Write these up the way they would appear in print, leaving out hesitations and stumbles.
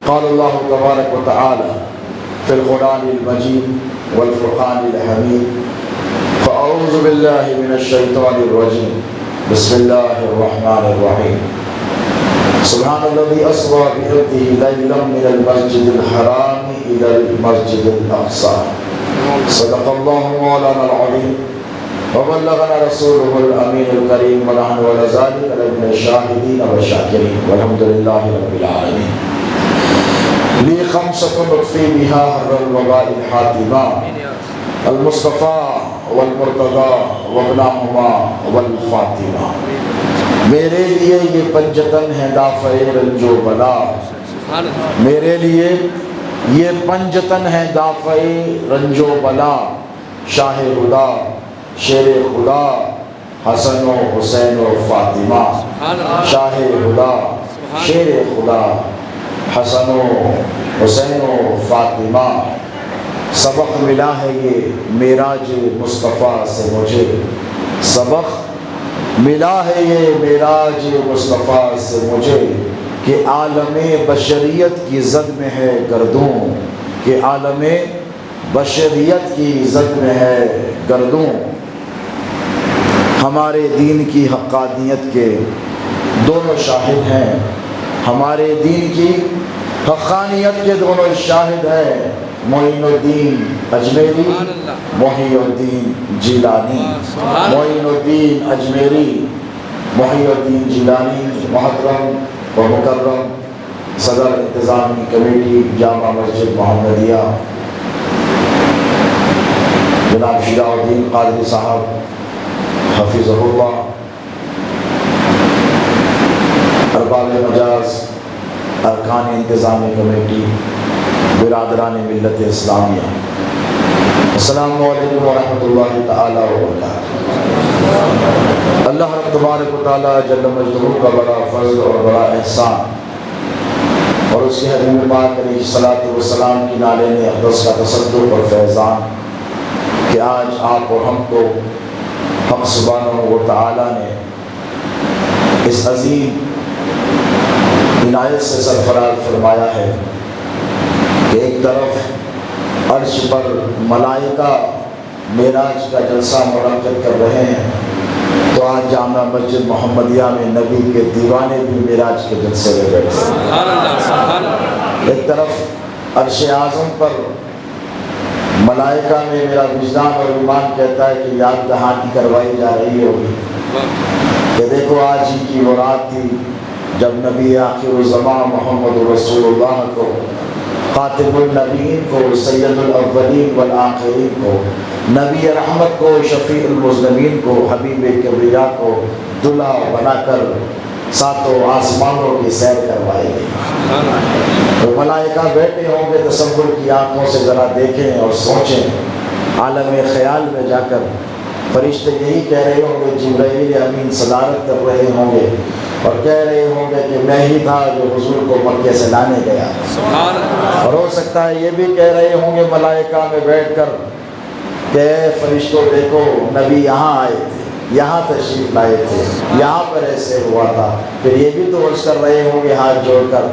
قال اللہ تبارک و تعالی فی القرآن المجید والفرقان الحمید فاعوذ باللہ من الشیطان الرجیم بسم اللہ الرحمن الرحیم سبحان الذی اسریٰ بعبدہ لیلا من المسجد الحرام الی المسجد الاقصی صدق اللہ مولانا العظیم وبلغنا رسوله الامین الکریم ونحن علی ذلک لمن الشاہدین والشاکرین والحمد للہ رب العالمین لی خمسۃ نطفی بہا حر الوباء الحاتمہ المصطفیٰ والمرتضیٰ وابنہما والفاطمہ. میرے لیے یہ پنجتن ہے دافع رنج و بلا، میرے لیے یہ پنجتن ہے دافع رنج و بلا، شاہ خدا شیر خدا حسن و حسین و فاطمہ، شاہ خدا شیر خدا حسن و حسین و فاطمہ. سبق ملا ہے یہ معراج مصطفیٰ سے مجھے، سبق ملا ہے یہ معراج مصطفیٰ سے مجھے کہ عالم بشریت کی زد میں ہے گردوں، کہ عالم بشریت کی زد میں ہے گردوں. ہمارے دین کی حقانیت کے دونوں شاہد ہیں، ہمارے دین کی حقانیت کے دونوں شاہد ہیں، معین الدین اجمیری محی الدین جیلانی. معین الدین اجمیری محی الدین جیلانی محترم و مکرم صدر انتظامی کمیٹی جامع مسجد محمدیہ جناب شجاع الدین قادری صاحب حفظہ اللہ، ارباب مجاز ارکان انتظامی کمیٹی برادران ملت اسلامیہ، السلام علیکم ورحمۃ اللہ تعالی وبرکاتہ. اللہ رب تبارک و تعالی جل مجدہ کا بڑا فضل اور بڑا احسان اور اس کے حبیب پاک علیہ الصلوۃ والسلام کی نالین اقدس کا تصدق اور فیضان کہ آج آپ اور ہم کو حق سبحانہ و تعالی نے اس عظیم عنایت سے سرفراز فرمایا ہے کہ ایک طرف عرش پر ملائکہ معراج کا جلسہ منعقد کر رہے ہیں، تو آج جامع مسجد محمدیہ میں نبی کے دیوانے بھی معراج کے جلسے میں بیٹھے ہیں. ایک طرف عرش اعظم پر ملائکہ میں میرا وجدان اور ایمان کہتا ہے کہ یاد دہانی کروائی جا رہی ہوگی کہ دیکھو آج ہی کی وہ رات تھی جب نبی آخر الزمان محمد رسول اللہ کو، خاتم النبیین کو، سید الاولین والآخرین کو، نبی رحمت کو، شفیع المذنبین کو، حبیب کبریا کو دلہا بنا کر ساتوں آسمانوں کی سیر کروائی گئی. تو ملائکہ بیٹھے ہوں گے، تصور کی آنکھوں سے ذرا دیکھیں اور سوچیں، عالم خیال میں جا کر فرشتے یہی کہہ رہے ہوں گے، جبرائیل امین صدارت کر رہے ہوں گے اور کہہ رہے ہوں گے کہ میں ہی تھا جو حضور کو مکے سے لانے گیا. اور ہو سکتا ہے یہ بھی کہہ رہے ہوں گے ملائکہ میں بیٹھ کر کہ اے فرشتوں دیکھو نبی یہاں آئے تھے، یہاں تشریف لائے تھے، یہاں پر ایسے ہوا تھا. پھر یہ بھی تو عرض کر رہے ہوں گے ہاتھ جوڑ کر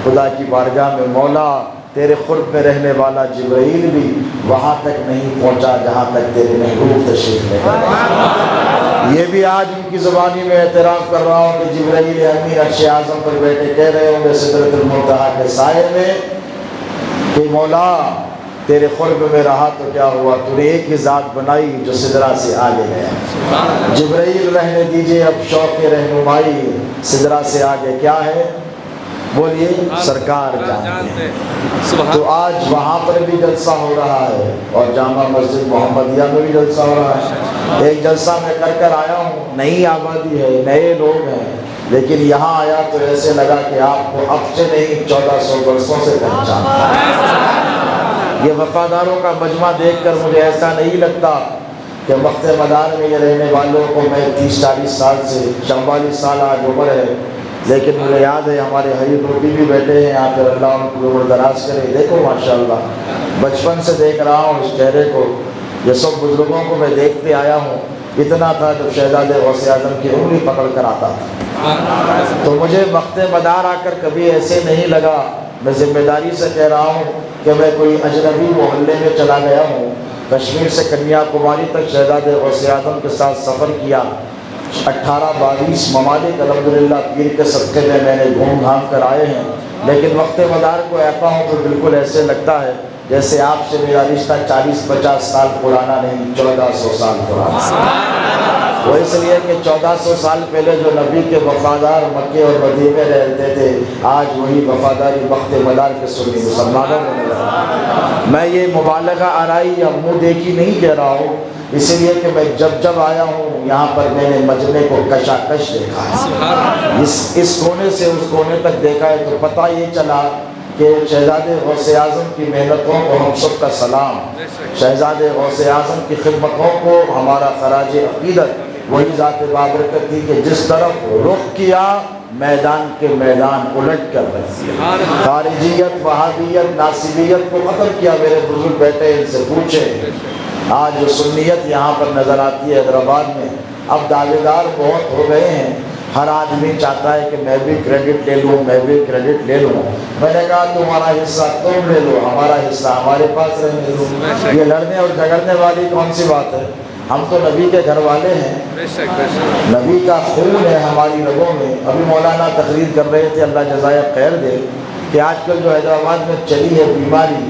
خدا کی بارگاہ میں، مولا تیرے قرب میں رہنے والا جبرائیل بھی وہاں تک نہیں پہنچا جہاں تک تیرے محبوب تشریف لے گئے. یہ بھی آج ان کی زبانی میں اعتراف کر رہا ہوں کہ جبرائیل امین عرش اعظم پر بیٹھے کہہ رہے ہوں گے سدرۃ المنتہا کے سائے میں کہ مولا تیرے قرب میں رہا تو کیا ہوا، تو نے ایک ہی ذات بنائی جو سدرہ سے آگے گیا. جبرائیل رہنے دیجئے اب شوق رہنمائی، سدرہ سے آگے کیا ہے بولیے سرکار جانتے ہیں. تو آج وہاں پر بھی جلسہ ہو رہا ہے اور جامع مسجد محمدیہ میں بھی جلسہ ہو رہا ہے. ایک جلسہ میں کر آیا ہوں، نئی آبادی ہے، نئے لوگ ہیں، لیکن یہاں آیا تو ایسے لگا کہ آپ کو اب سے نہیں 1400 برسوں سے پہچانتا. یہ وفاداروں کا مجمع دیکھ کر مجھے ایسا نہیں لگتا کہ وقت مدار میں یہ رہنے والوں کو میں 30-40 سال سے 44 سال آج عمر ہے، لیکن مجھے یاد ہے ہمارے حریف روپی بھی بیٹھے ہیں یہاں پر، اللہ ان کو عمر دراز کرے. دیکھو ماشاءاللہ بچپن سے دیکھ رہا ہوں اس چہرے کو، یہ سب بزرگوں کو میں دیکھتے آیا ہوں. اتنا تھا جب شہزادے غوث اعظم کی انگلی پکڑ کر آتا تھا، تو مجھے وقت مدار آ کر کبھی ایسے نہیں لگا میں ذمہ داری سے کہہ رہا ہوں کہ میں کوئی اجنبی محلے میں چلا گیا ہوں، کشمیر سے کنیا کماری تک شہزاد غوث اعظم کے ساتھ سفر کیا، 18-22 ممالک الحمدللہ پیر کے صدقے میں نے گھوم گھام کر آئے ہیں، لیکن وقت مدار کو آتا ہوں تو بالکل ایسے لگتا ہے جیسے آپ سے میرا رشتہ 40-50 سال پرانا نہیں، 1400 سال پرانا۔ وہ اس لیے کہ 1400 سال پہلے جو نبی کے وفادار مکے اور مدینے میں رہتے تھے، آج وہی وفاداری وقت مدار کے سنی مسلمانوں میں مل رہا ہے۔ میں یہ مبالغہ آرائی یا منہ دیکھی نہیں کہہ رہا ہوں، اس لیے کہ میں جب آیا ہوں یہاں پر میں نے مجمع کو کشاکش دیکھا ہے، اس کونے سے اس کونے تک دیکھا ہے، تو پتہ یہ چلا کہ شہزاد غوث اعظم کی محنتوں کو ہم سب کا سلام، شہزاد غوث اعظم کی خدمتوں کو ہمارا خراج عقیدت۔ وہی ذات بابرکت تھی کہ جس طرف رخ کیا میدان کے میدان الٹ کر رکھ دیا، خارجیت، وہابیت، ناصبیت کو ختم کیا۔ میرے بزرگ بیٹے ان سے پوچھیں، آج جو سنیت یہاں پر نظر آتی ہے حیدرآباد میں، اب دعوے دار بہت ہو گئے ہیں، ہر آدمی چاہتا ہے کہ میں بھی کریڈٹ لے لوں، میں بھی کریڈٹ لے لوں۔ میں نے کہا تمہارا حصہ تم لے لو، ہمارا حصہ ہمارے پاس رہنے دو۔ یہ لڑنے اور جھگڑنے والی کون سی بات ہے؟ ہم تو نبی کے گھر والے ہیں، نبی کا خون ہے ہماری رگوں میں۔ ابھی مولانا تقریر کر رہے تھے، اللہ جزائے خیر دے، کہ آج کل جو حیدرآباد میں چلی ہے بیماری،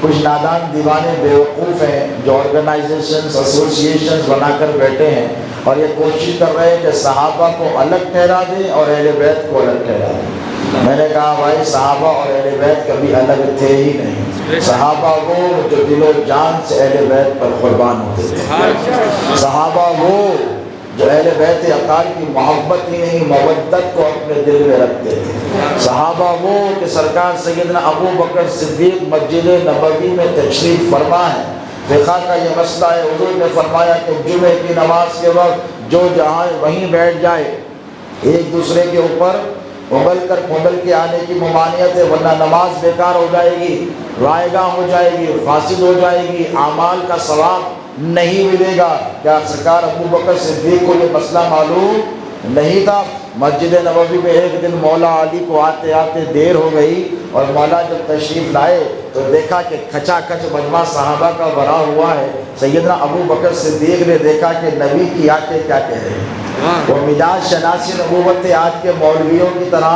کچھ نادان دیوانے بیوقوف ہیں جو آرگنائزیشنز، ایسوسیشنز بنا کر بیٹھے ہیں اور یہ کوشش کر رہے ہیں کہ صحابہ کو الگ ٹھہرا دیں اور اہل بیت کو الگ ٹھہرا دیں۔ میں نے کہا بھائی صحابہ اور اہل بیت کبھی الگ تھے ہی نہیں، صحابہ وہ جو دل و جان سے اہل بیت پر قربان ہوتے تھے، صحابہ وہ جو اہل بیت اطہار کی محبت ہی نہیں مودت کو اپنے دل میں رکھتے تھے، صحابہ وہ کہ سرکار سیدنا ابو بکر صدیق مسجد نبوی میں تشریف فرما ہے، فقہ کا یہ مسئلہ ہے، حضور نے فرمایا کہ جمعے کی نماز کے وقت جو جہاں وہیں بیٹھ جائے، ایک دوسرے کے اوپر اگل کر پھگل کے آنے کی ممانعت ہے، ورنہ نماز بیکار ہو جائے گی، رائے گاہ ہو جائے گی، فاسد ہو جائے گی، اعمال کا ثواب نہیں ملے گا۔ کیا سرکار ابو بکر صدیق کو یہ مسئلہ معلوم نہیں تھا؟ مسجد نبوی میں ایک دن مولا علی کو آتے آتے دیر ہو گئی اور مولا جب تشریف لائے تو دیکھا کہ کھچا کھچ مجمع صحابہ کا بھرا ہوا ہے۔ سیدنا ابو بکر صدیق نے دیکھا کہ نبی کی آنکھیں کیا کہہ رہے ہیں، وہ مزاج شناسی نبوت آج کے مولویوں کی طرح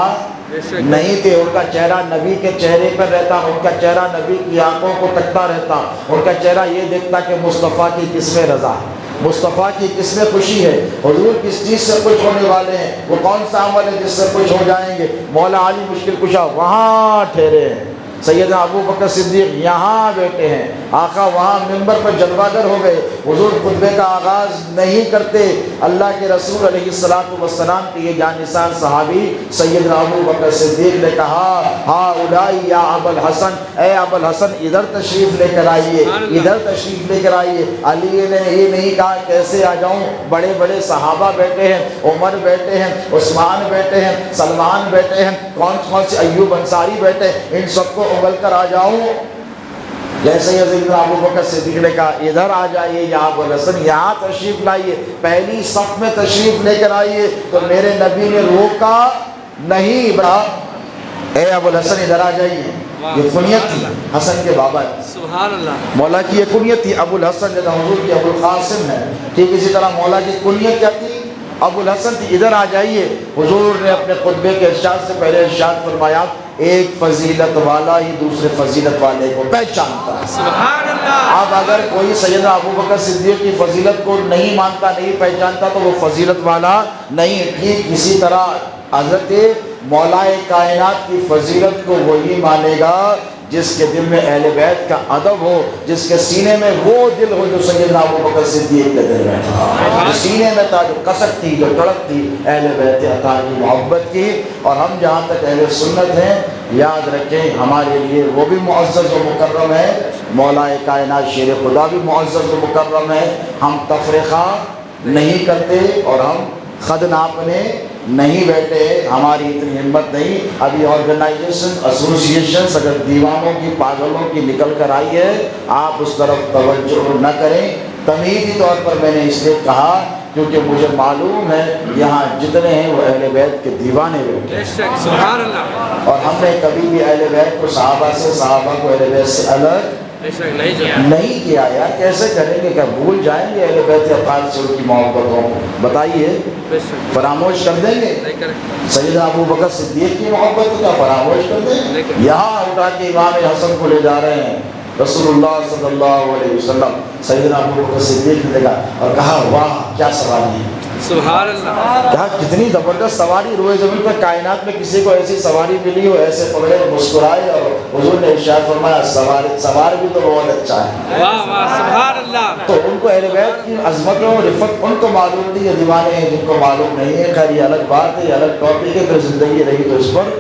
نہیں تھے، ان کا چہرہ نبی کے چہرے پر رہتا، ان کا چہرہ نبی کی آنکھوں کو تکتا رہتا، ان کا چہرہ یہ دیکھتا کہ مصطفیٰ کی کس میں رضا ہے، مصطفیٰ کی کس میں خوشی ہے، حضور کس چیز سے خوش ہونے والے ہیں، وہ کون سا عمل ہے جس سے خوش ہو جائیں گے۔ مولا علی مشکل کشا وہاں ٹھہرے ہیں، سیدنا ابو بکر صدیق یہاں بیٹھے ہیں، آقا وہاں ممبر پر جلوہ گر ہو گئے۔ حضور خطبے کا آغاز نہیں کرتے، اللہ کے رسول علیہ السلام کے یہ جانثار صحابی سیدنا ابو بکر صدیق نے کہا، ہاں اولائی یا ابو الحسن، اے ابو الحسن ادھر تشریف لے کر آئیے، ادھر تشریف لے کر آئیے۔ علی نے یہ نہیں کہا کیسے آ جاؤں، بڑے بڑے صحابہ بیٹھے ہیں، عمر بیٹھے ہیں، عثمان بیٹھے ہیں، سلمان بیٹھے ہیں، کون سے ایوب انصاری بیٹھے ہیں، ان سب کو اگل کر آ جاؤں۔ جیسے حضرت ابو بکر صدیق نے کہا ادھر آ جائیے یا ابو الحسن، یہاں تشریف لائیے، پہلی صف میں تشریف لے کر آئیے، تو میرے نبی نے روکا نہیں، بڑا اے ابو الحسن ادھر آ جائیے۔ یہ کنیت تھی، حسن کے بابا ہے، سبحان اللہ، مولا کی یہ کنیت تھی ابو الحسن، جیسا حضور کی ابو القاسم ہے، ٹھیک اسی طرح مولا کی کنیت کیا تھی؟ ابو الحسن تھی، ادھر آ جائیے۔ حضور نے اپنے خطبے کے ارشاد سے پہلے ارشاد فرمایا، ایک فضیلت والا ہی دوسرے فضیلت والے کو پہچانتا ہے، سبحان اللہ۔ اب اگر کوئی سیدنا ابو بکر صدیق کی فضیلت کو نہیں مانتا، نہیں پہچانتا، تو وہ فضیلت والا نہیں۔ ٹھیک اسی طرح حضرت مولا کائنات کی فضیلت کو وہی مانے گا جس کے دل میں اہل بیت کا ادب ہو، جس کے سینے میں وہ دل ہو جو سیدنا ابو بکر صدیق کے دل میں تھا، جو سینے میں تھا، جو کسک تھی، جو تڑپ تھی اہل بیت اطہار کی محبت کی۔ اور ہم جہاں تک اہل سنت ہیں، یاد رکھیں ہمارے لیے وہ بھی معزز و مکرم ہے، مولا کائنات شیر خدا بھی معزز و مکرم ہے۔ ہم تفرقہ نہیں کرتے اور ہم خود ناپنے نہیں بیٹھے، ہماری اتنی ہمت نہیں۔ ابھی آرگنائزیشن، ایسوسیشنز اگر دیوانوں کی، پاگلوں کی نکل کر آئی ہے، آپ اس طرف توجہ نہ کریں۔ تمہیدی طور پر میں نے اس لیے کہا کیونکہ مجھے معلوم ہے یہاں جتنے ہیں وہ اہل بیت کے دیوانے بیٹھے ہیں۔ سبحان اللہ۔ اور ہم نے کبھی بھی اہل بیت کو صحابہ کو اہل بیت سے الگ نہیں کیا یار، کیسے کریں گے؟ کیا بھول جائیں گے اہل بیت افضال سے ان کی محبتوں کو؟ بتائیے، فراموش کر دیں گے؟ سیدنا ابو بکر صدیق کی محبت کو کیا فراموش کر دیں گے؟ یہاں اٹھا کے امام حسن کو لے جا رہے ہیں رسول اللہ صلی اللہ علیہ وسلم، سیدنا ابو بکر صدیق نے دیکھا اور کہا واہ کیا سواری ہے، سبحان اللہ، کہا کتنی زبردست سواری، روئے زمین پر کائنات میں کسی کو ایسی سواری ملی ہو، ایسے پکڑے مسکرائے، اور حضور نے ارشاد فرمایا سوار بھی تو بہت اچھا ہے۔ واہ واہ سبحان اللہ۔ تو ان کو اہل بیت کی عظمت و رفت ان کو معلوم تھی، یہ دیوانے ہیں جن کو معلوم نہیں ہے۔ خیر یہ الگ بات ہے، یہ الگ ٹاپک ہے، پھر زندگی رہی تو اس پر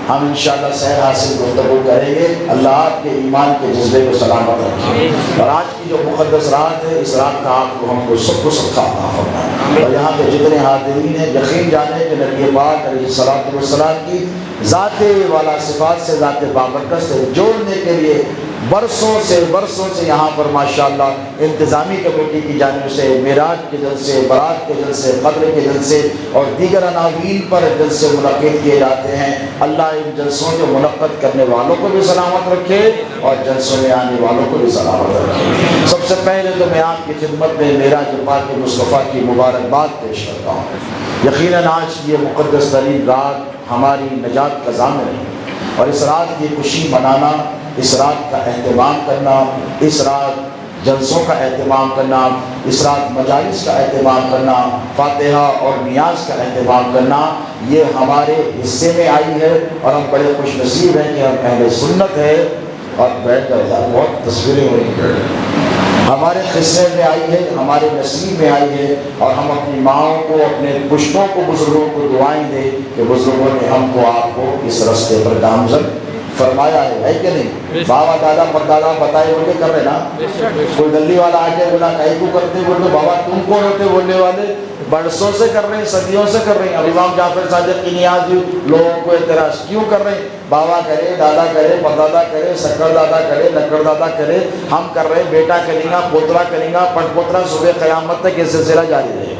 ہم انشاءاللہ سیر حاصل گفتگو کریں گے۔ اللہ آپ کے ایمان کے جذبے کو سلامت رکھے، اور آج کی جو مقدس رات ہے اس رات کا آپ کو ہم کو سب کو صدقہ عطا فرمائے، اور یہاں پہ جتنے حاضرین ہیں یقین جانیں کہ نبی پاک علیہ الصلوۃ والسلام کی ذات والا صفات سے، ذات بابرکت سے جوڑنے کے لیے برسوں سے یہاں پر ماشاءاللہ انتظامی کمیٹی کی جانب سے معراج کے جلسے، برات کے جلسے، قدر کے جلسے اور دیگر عناوین پر جلسے منعقد کیے جاتے ہیں۔ اللہ ان جلسوں کے منعقد کرنے والوں کو بھی سلامت رکھے اور جلسوں میں آنے والوں کو بھی سلامت رکھے۔ سب سے پہلے تو میں آپ کی خدمت میں معراج پاک مصطفیٰ کی مبارکباد پیش کرتا ہوں۔ یقیناً آج کی یہ مقدس ترین رات ہماری نجات کا ضامن ہے، اور اس رات کی خوشی منانا، اس رات کا اہتمام کرنا، اس رات جلسوں کا اہتمام کرنا، اس رات مجالس کا اہتمام کرنا، فاتحہ اور نیاز کا اہتمام کرنا، یہ ہمارے حصے میں آئی ہے، اور ہم بڑے خوش نصیب ہیں کہ ہم اہل سنت ہے۔ اور بیٹھ کر یار بہت تصویریں ہوئی ہمارے حصے میں آئی ہے، ہمارے نصیب میں آئی ہے، اور ہم اپنی ماؤں کو، اپنے پشتوں کو، بزرگوں کو دعائیں دیں کہ بزرگوں نے ہم کو آپ کو اس رستے پر گامزن فرمایا ہے کہ نہیں؟ بابا دادا پردادا بتائے بول کے کر رہے نا، کوئی دلی والا آ کے بولا کئی کو کرتے بولتے بابا تم کون ہوتے بولنے والے، برسوں سے کر رہے ہیں، صدیوں سے کر رہے ہیں۔ اب امام جعفر صادق کی نیاز لوگوں کو اعتراض کیوں کر رہے ہیں؟ بابا کرے، دادا کرے، پردادا کرے، سکر دادا کرے، لکڑ دادا کرے، ہم کر رہے ہیں، بیٹا کریں گا، پوترا کریں گا، پٹ پوترا، صبح قیامت تک یہ سلسلہ جاری رہے۔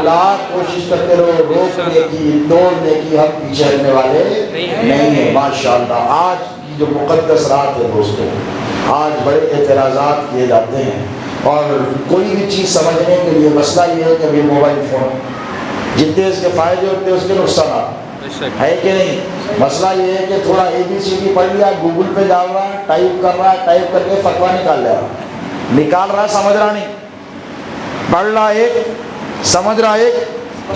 لاکھ کوشش کرتے رہو روکنے کی، توڑنے کی، ہم پیچھے ہٹنے والے نہیں ہیں ماشاءاللہ۔ آج کی جو مقدس رات ہے دوستوں، آج بڑے اعتراضات کیے جاتے ہیں، اور کوئی بھی چیز سمجھنے کے لیے مسئلہ یہ ہے کہ ابھی موبائل فون جتنے اس کے فائدے ہوتے ہیں اس کے نقصانات ہے کہ نہیں؟ مسئلہ یہ ہے کہ تھوڑا ABCD پڑھ لیا، گوگل پہ ڈال رہا ہے، ٹائپ کر رہا ہے، ٹائپ کر کے فتویٰ نکال رہا ہے، سمجھ رہا نہیں، پڑھ رہا ایک، سمجھ رہا ایک،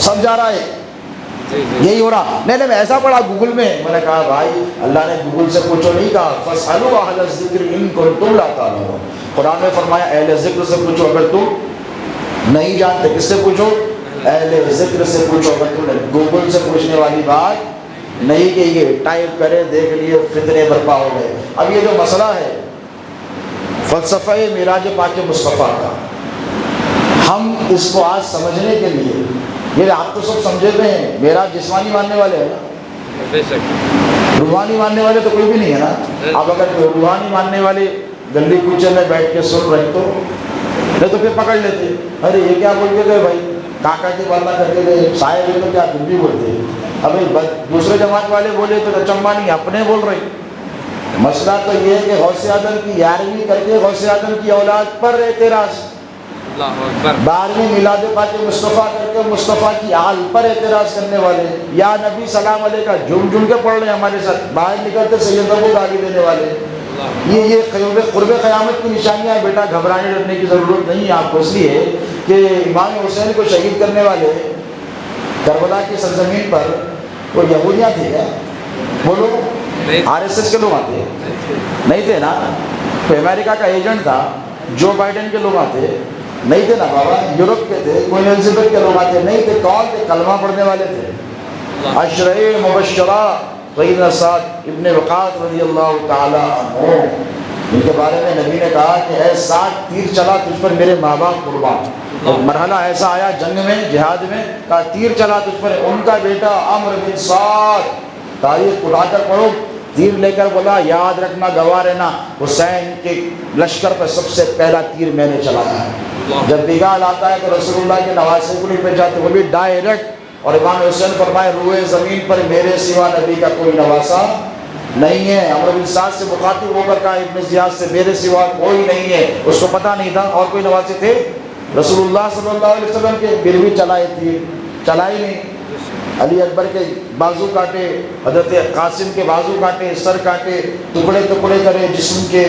سمجھا رہا ایک، یہی ہو رہا۔ نہیں میں ایسا پڑھا گوگل میں نے کہا بھائی اللہ نے گوگل سے پوچھو نہیں کہا، فاسألوا اہل الذکر ان کنتم لا تعلمون، قرآن میں فرمایا اہل ذکر سے پوچھو اگر تم نہیں جانتے۔ کس سے پوچھو؟ اہل ذکر سے پوچھو۔ اگر تم نے گوگل سے پوچھنے والی بات نہیں کہ یہ ٹائپ کرے دیکھ لیے فتنے برپا ہو گئے۔ اب یہ جو مسئلہ ہے فلسفہ معراج پاک مصطفیٰ کا، ہم اس کو آج سمجھنے کے لیے، یہ آپ تو سب سمجھے ہوئے ہیں، معراج جسمانی ماننے والے ہیں نا، روحانی ماننے والے تو کوئی بھی نہیں ہے نا۔ اب اگر روحانی ماننے والے گلی کوچے میں بیٹھ کے سن رہے تو نہیں تو پھر پکڑ لیتے، ارے یہ کیا بول کے گئے بھائی، کاکا کی بات نہ کر کے گئے، سائے ہوئے تو کیا تم بھی بولتے۔ اب دوسرے جماعت والے بولے تو چمبا نہیں، اپنے بول رہے۔ مسئلہ تو یہ ہے کہ غوث اعظم کی یارویں کر کے غوث اعظم کی اولاد پر اعتراض، 12ویں میلاد پاک مصطفیٰ کر کے مصطفیٰ کی آل پر اعتراض کرنے والے، یا نبی سلام علیہ کا جھوم جھوم کے پڑھ رہے ہیں ہمارے ساتھ، باہر نکلتے سیدوں کو گالی دینے والے۔ یہ قرب قیامت کی نشانیاں ہیں بیٹا، گھبرانے ڈرنے کی ضرورت نہیں ہے آپ کو، اس لیے کہ امام حسین کو شہید کرنے والے کربلا کی سرزمین پر وہ یہودیاں تھے کیا؟ وہ لوگ RSS کے لوگ آتے نہیں تھے نا، تو امریکہ کا ایجنٹ تھا، جو بائیڈن کے لوگ آتے نہیں تھے نا بابا، یورپ کے تھے، کوئین ایلزبتھ کے لوگ آتے نہیں تھے، کون تھے؟ کلمہ پڑھنے والے تھے، عشرہ مبشرہ سیدنا سعد ابن وقاص رضی اللہ تعالی عنہ، ان کے بارے میں نبی نے کہا کہ اے سعد تیر چلا تجھ پر میرے ماں باپ قربان۔ ایک مرحلہ ایسا آیا جنگ میں، جہاد میں، کہا تیر چلا تجھ پر ان کا بیٹا عمرو بن سعد، تاریخ اٹھا کر پڑھو، تیر لے کر بولا یاد رکھنا گواہ رہنا حسین کے لشکر پر سب سے پہلا تیر میں نے چلایا ہے۔ جب بگال آتا ہے تو رسول اللہ کے نواسے کو نہیں پہچاتے، وہ بھی ڈائریکٹ۔ اور امام حسین فرمائے روئے زمین پر میرے سوا نبی کا کوئی نواسا نہیں ہے۔ عمرو بن سعد سے مخاطب ہو کر کہا ابن زیاد سے میرے سوا کوئی نہیں ہے، اس کو پتہ نہیں تھا اور کوئی نواسے تھے رسول اللہ صلی اللہ علیہ وسلم کے، پھر بھی چلائے تیر، چلائی نہیں۔ علی اکبر کے بازو کاٹے، حضرت قاسم کے بازو کاٹے، سر کاٹے، ٹکڑے ٹکڑے کرے جسم کے،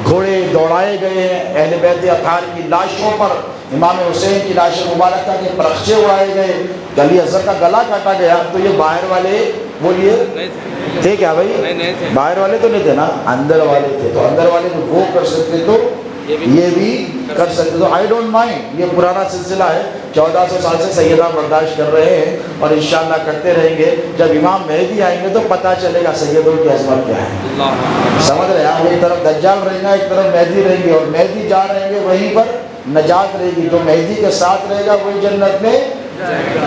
گھوڑے دوڑائے گئے ہیں، اہل بیت اطہار کی لاشوں پر امام حسین کی لاش مبارکہ کے پرخچے اڑائے گئے، علی اصغر کا گلا کاٹا گیا۔ تو یہ باہر والے بولیے تھے کیا بھائی؟ باہر والے تو نہیں تھے نا، اندر والے تھے۔ تو اندر والے تو وہ کر سکتے تو یہ بھی کر سکتے۔ تو آئی ڈونٹ مائنڈ، یہ پرانا سلسلہ ہے، 1400 سال سے سیدہ برداشت کر رہے ہیں اور انشاءاللہ کرتے رہیں گے۔ جب امام مہدی آئیں گے تو پتہ چلے گا سیدوں کی عظمت کیا ہے۔ سمجھ رہے ہیں؟ ایک طرف دجال رہیں گا، ایک طرف مہدی رہیں گے، اور مہدی جا رہیں گے وہیں پر نجات رہے گی۔ جو مہدی کے ساتھ رہے گا وہی جنت میں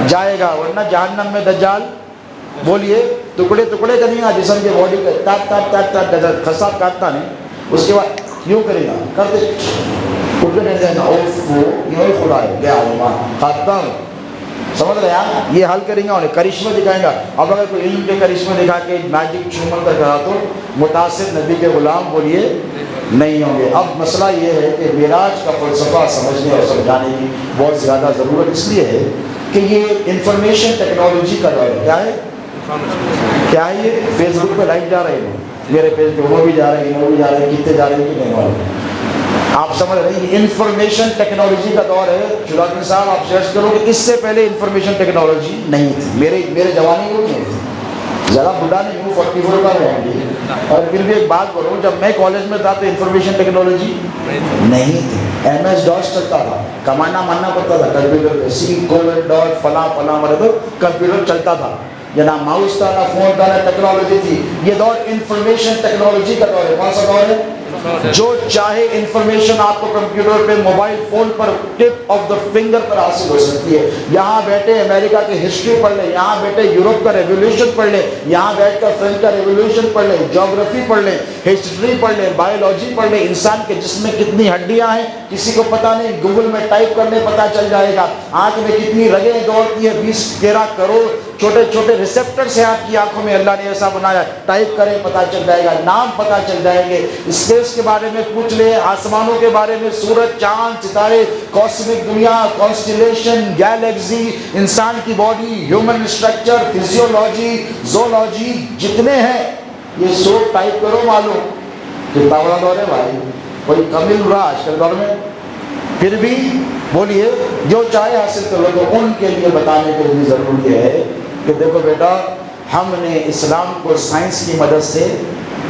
جائے گا، ورنہ جہنم میں دجال بولیے ٹکڑے ٹکڑے کریں گا جسم کے باڈی کے، تاک تاک تاک تاک، خساب کاٹتا نہیں، اس کے بعد یوں کرے گا، کرتے اٹھ کے نہیں جائے گا، اوف یوں ہی خدا ہے گیا ختم۔ سمجھ رہے ہیں؟ یہ حل کریں گا، انہیں کرشمے دکھائیں گا۔ اب اگر کوئی علم کے کرشمے دکھا کے میجک چھومن کر کرا تو متاثر نبی کے غلام بولیے نہیں ہوں گے۔ اب مسئلہ یہ ہے کہ معراج کا فلسفہ سمجھنے اور سمجھانے کی بہت زیادہ ضرورت اس لیے ہے کہ یہ انفارمیشن ٹیکنالوجی کا دور ہے۔ کیا ہے؟ کیا ہے یہ؟ فیس بک پہ لائک جا رہے ہیں میرے پیج پہ، وہ بھی جا رہے ہیں، وہ بھی جا رہے ہیں، کتنے جا رہے ہیں کہ نہیں والے، آپ سمجھ رہے ہیں؟ یہ انفارمیشن ٹیکنالوجی کا دور ہے۔ شجاعت صاحب آپ سرچ کرو کہ اس سے پہلے انفارمیشن ٹیکنالوجی نہیں تھی، میرے جوانی میں نہیں تھی، زیادہ بڑھا نہیں ہوں، 44 کا ہوں گی۔ اور پھر بھی ایک بات بولوں، جب میں کالج میں تھا تو انفارمیشن ٹیکنالوجی نہیں تھی، ایم ایس ڈاس چلتا تھا، کمانا ماننا پڑتا تھا کمپیوٹر پہ، سی کوڈ ڈاٹ فلاں فلاں والے تو کمپیوٹر چلتا تھا، یا نہ ماؤس تھا نہ فون تھا نہ ٹیکنالوجی تھی۔ یہ دور انفارمیشن ٹیکنالوجی کا دور ہے۔ کون سا دور ہے؟ جو چاہے انفارمیشن آپ کو کمپیوٹر پہ، موبائل فون پر، ٹپ آف دا فنگر پر حاصل ہو سکتی ہے۔ یہاں بیٹھے امریکہ کی ہسٹری پڑھ لیں، یہاں بیٹھے یورپ کا ریولیوشن پڑھ لیں، یہاں بیٹھ کر فرینچ کا ریولیوشن پڑھ لیں، جیوگرافی پڑھ لیں، ہسٹری پڑھ لیں، بایولوجی پڑھ لیں، انسان کے جسم میں کتنی ہڈیاں ہیں کسی کو پتہ نہیں، گوگل میں ٹائپ کرنے پتہ چل جائے گا۔ آنکھ میں کتنی رگیں دوڑتی ہیں، 20-13 کروڑ چھوٹے چھوٹے ریسپٹرز ہیں آپ کی آنکھوں میں، اللہ نے ایسا بنایا، ٹائپ کریں پتہ چل جائے گا، نام پتہ چل جائیں گے۔ اسپیس کے بارے میں پوچھ لیں، آسمانوں کے بارے میں، سورج، چاند، ستارے، کاسمک دنیا، کانسٹیلیشن، گیلیکسی، انسان کی body, human structure, physiology, zoology, جتنے ہیں یہ سب ٹائپ کرو، معلوم کتنا بڑا دور ہے بھائی، کوئی کم رہا آج کل دور میں۔ پھر بھی بولیے جو چاہے حاصل کر لو، تو ان کے لیے بتانے کے لیے ضروری ہے کہ دیکھو بیٹا، ہم نے اسلام کو سائنس کی مدد سے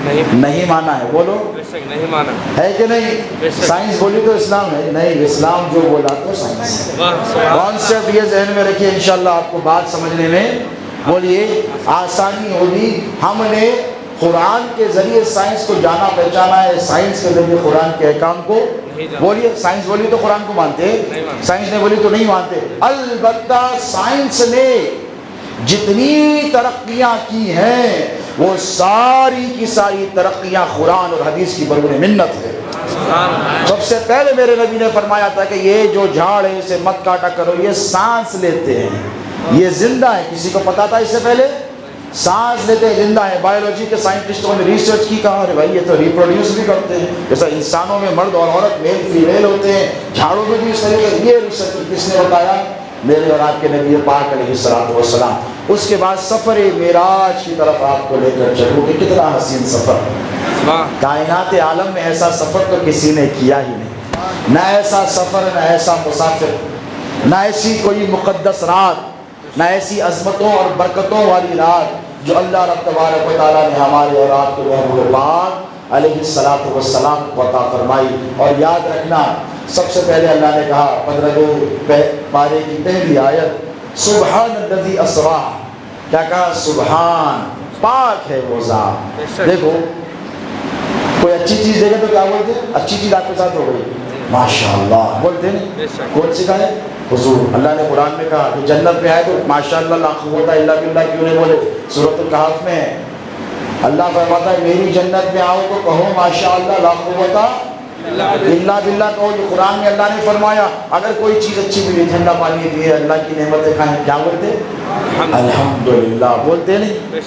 نہیں مانا ہے، بولو نہیں مانا ہے کہ نہیں؟ سائنس بولی تو اسلام ہے نہیں، اسلام جو بولا تو سائنس ہے۔ کانسیپٹ یہ ذہن میں رکھیے، انشاءاللہ آپ کو بات سمجھنے میں بولیے آسانی ہوگی۔ ہم نے قرآن کے ذریعے سائنس کو جانا پہچانا ہے، سائنس کے ذریعے قرآن کے احکام کو بولیے۔ سائنس بولی تو قرآن کو مانتے، سائنس نے بولی تو نہیں مانتے۔ البتہ سائنس نے جتنی ترقیاں کی ہیں وہ ساری کی ساری ترقیاں قرآن اور حدیث کی برون منت ہے۔ سب سے پہلے میرے نبی نے فرمایا تھا کہ یہ جو جھاڑ ہے اسے مت کاٹا کرو، یہ سانس لیتے ہیں، یہ زندہ ہے۔ کسی کو پتا تھا اس سے پہلے؟ سانس لیتے ہیں، زندہ ہے۔ بایولوجی کے سائنٹسٹوں نے ریسرچ کی، کہا ارے بھائی یہ تو ریپروڈیوس بھی کرتے ہیں، جیسا انسانوں میں مرد اور عورت میل فیمیل ہوتے ہیں، جھاڑوں میں بھی اس طریقے۔ یہ ریسرچ کس نے بتایا؟ میرے اور آپ کے نبی پاک علیہ الصلوۃ والسلام۔ اس کے بعد سفر معراج کی طرف آپ کو لے کر چلوں کہ کتنا حسین سفر، کائنات عالم میں ایسا سفر تو کسی نے کیا ہی نہیں، نہ ایسا سفر، نہ ایسا مسافر، نہ ایسی کوئی مقدس رات، نہ ایسی عظمتوں اور برکتوں والی رات جو اللہ رب تبارک و تعالیٰ نے ہمارے اور آپ کے محبوب پاک علیہ الصلوۃ والسلام کو عطا فرمائی۔ اور یاد رکھنا، سب سے پہلے اللہ نے کہا 15 پارے کی پہلی آیت، سبحان الذی اسری، کیا کہا؟ سبحان، پاک ہے وہ ذات۔ دیکھو کوئی اچھی چیز دیکھے تو کیا بولتے ہیں؟ اچھی چیز آپ کے ساتھ ہو گئی، ماشاءاللہ بولتے ہیں۔ کون سکھائے؟ حضور۔ اللہ نے قرآن میں کہا کہ جنت میں آئے تو ماشاءاللہ لا قوت الا باللہ کیوں نہیں بولے؟ سورۃ الکہف میں ہے اللہ فرماتا ہے میری جنت میں آؤ تو کہو ماشاءاللہ لا قوت الا باللہ کہو، جو قرآن میں اللہ نے فرمایا۔ اگر کوئی چیز اچھی ملی، ٹھنڈا پانی دیے، اللہ کی نعمتیں کھائیں، کیا بولتے؟ الحمدللہ بولتے نہیں؟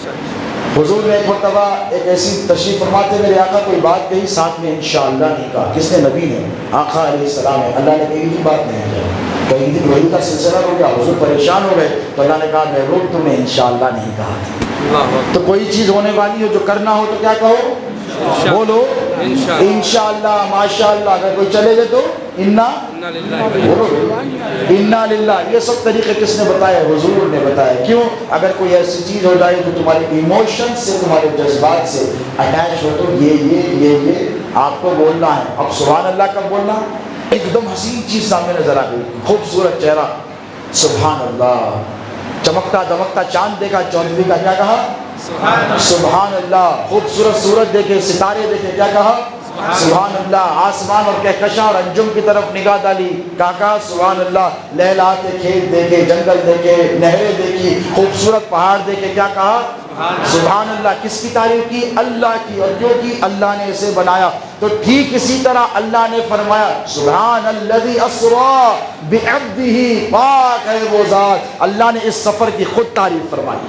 حضور نے ایک مرتبہ ایک ایسی تشریف فرماتے میرے آقا کوئی بات کہی، ساتھ میں انشاءاللہ نہیں کہا۔ کس نے؟ نبی نے، آقا علیہ السلام نے۔ اللہ نے کہی یہ بات نہیں ہے، کئی دن وہی کا سلسلہ ہو گیا، حضور پریشان ہو گئے، تو اللہ نے کہا محبوب تم نے انشاءاللہ نہیں کہا۔ تو کوئی چیز ہونے والی ہو جو کرنا ہو تو کیا کہو؟ بولو انشاءاللہ، ماشاءاللہ۔ اگر کوئی چلے گئے تو بولو انا للہ۔ یہ سب طریقے کس نے بتایا؟ حضور نے بتایا۔ کیوں؟ اگر کوئی ایسی چیز ہو جائے جو تمہارے ایموشن سے، تمہارے جذبات سے اٹیچ ہو تو یہ آپ کو بولنا ہے۔ اب سبحان اللہ کب بولنا؟ ایک دم حسین چیز سامنے نظر آ گئی، خوبصورت چہرہ، سبحان اللہ، چمکتا دمکتا چاند دیکھا، چودھویں کا کیا کہا؟ سبحان اللہ۔ خوبصورت سورج دیکھے، ستارے دیکھے، کیا کہا؟ سبحان اللہ۔ آسمان اور کہکشاں اور انجم کی طرف نگاہ ڈالی، کہا سبحان اللہ۔ لہلاتے کھیت دیکھے، جنگل دیکھے، نہریں دیکھی، خوبصورت پہاڑ دیکھے، کیا کہا؟ سبحان اللہ۔ کس کی تعریف کی؟ اللہ کی۔ اور کیوں کی؟ اللہ نے اسے بنایا۔ تو ٹھیک اسی طرح اللہ نے فرمایا سبحان الذی اسریٰ بعبدہ، پاک ہے وہ ذات۔ اللہ نے اس سفر کی خود تعریف فرمائی۔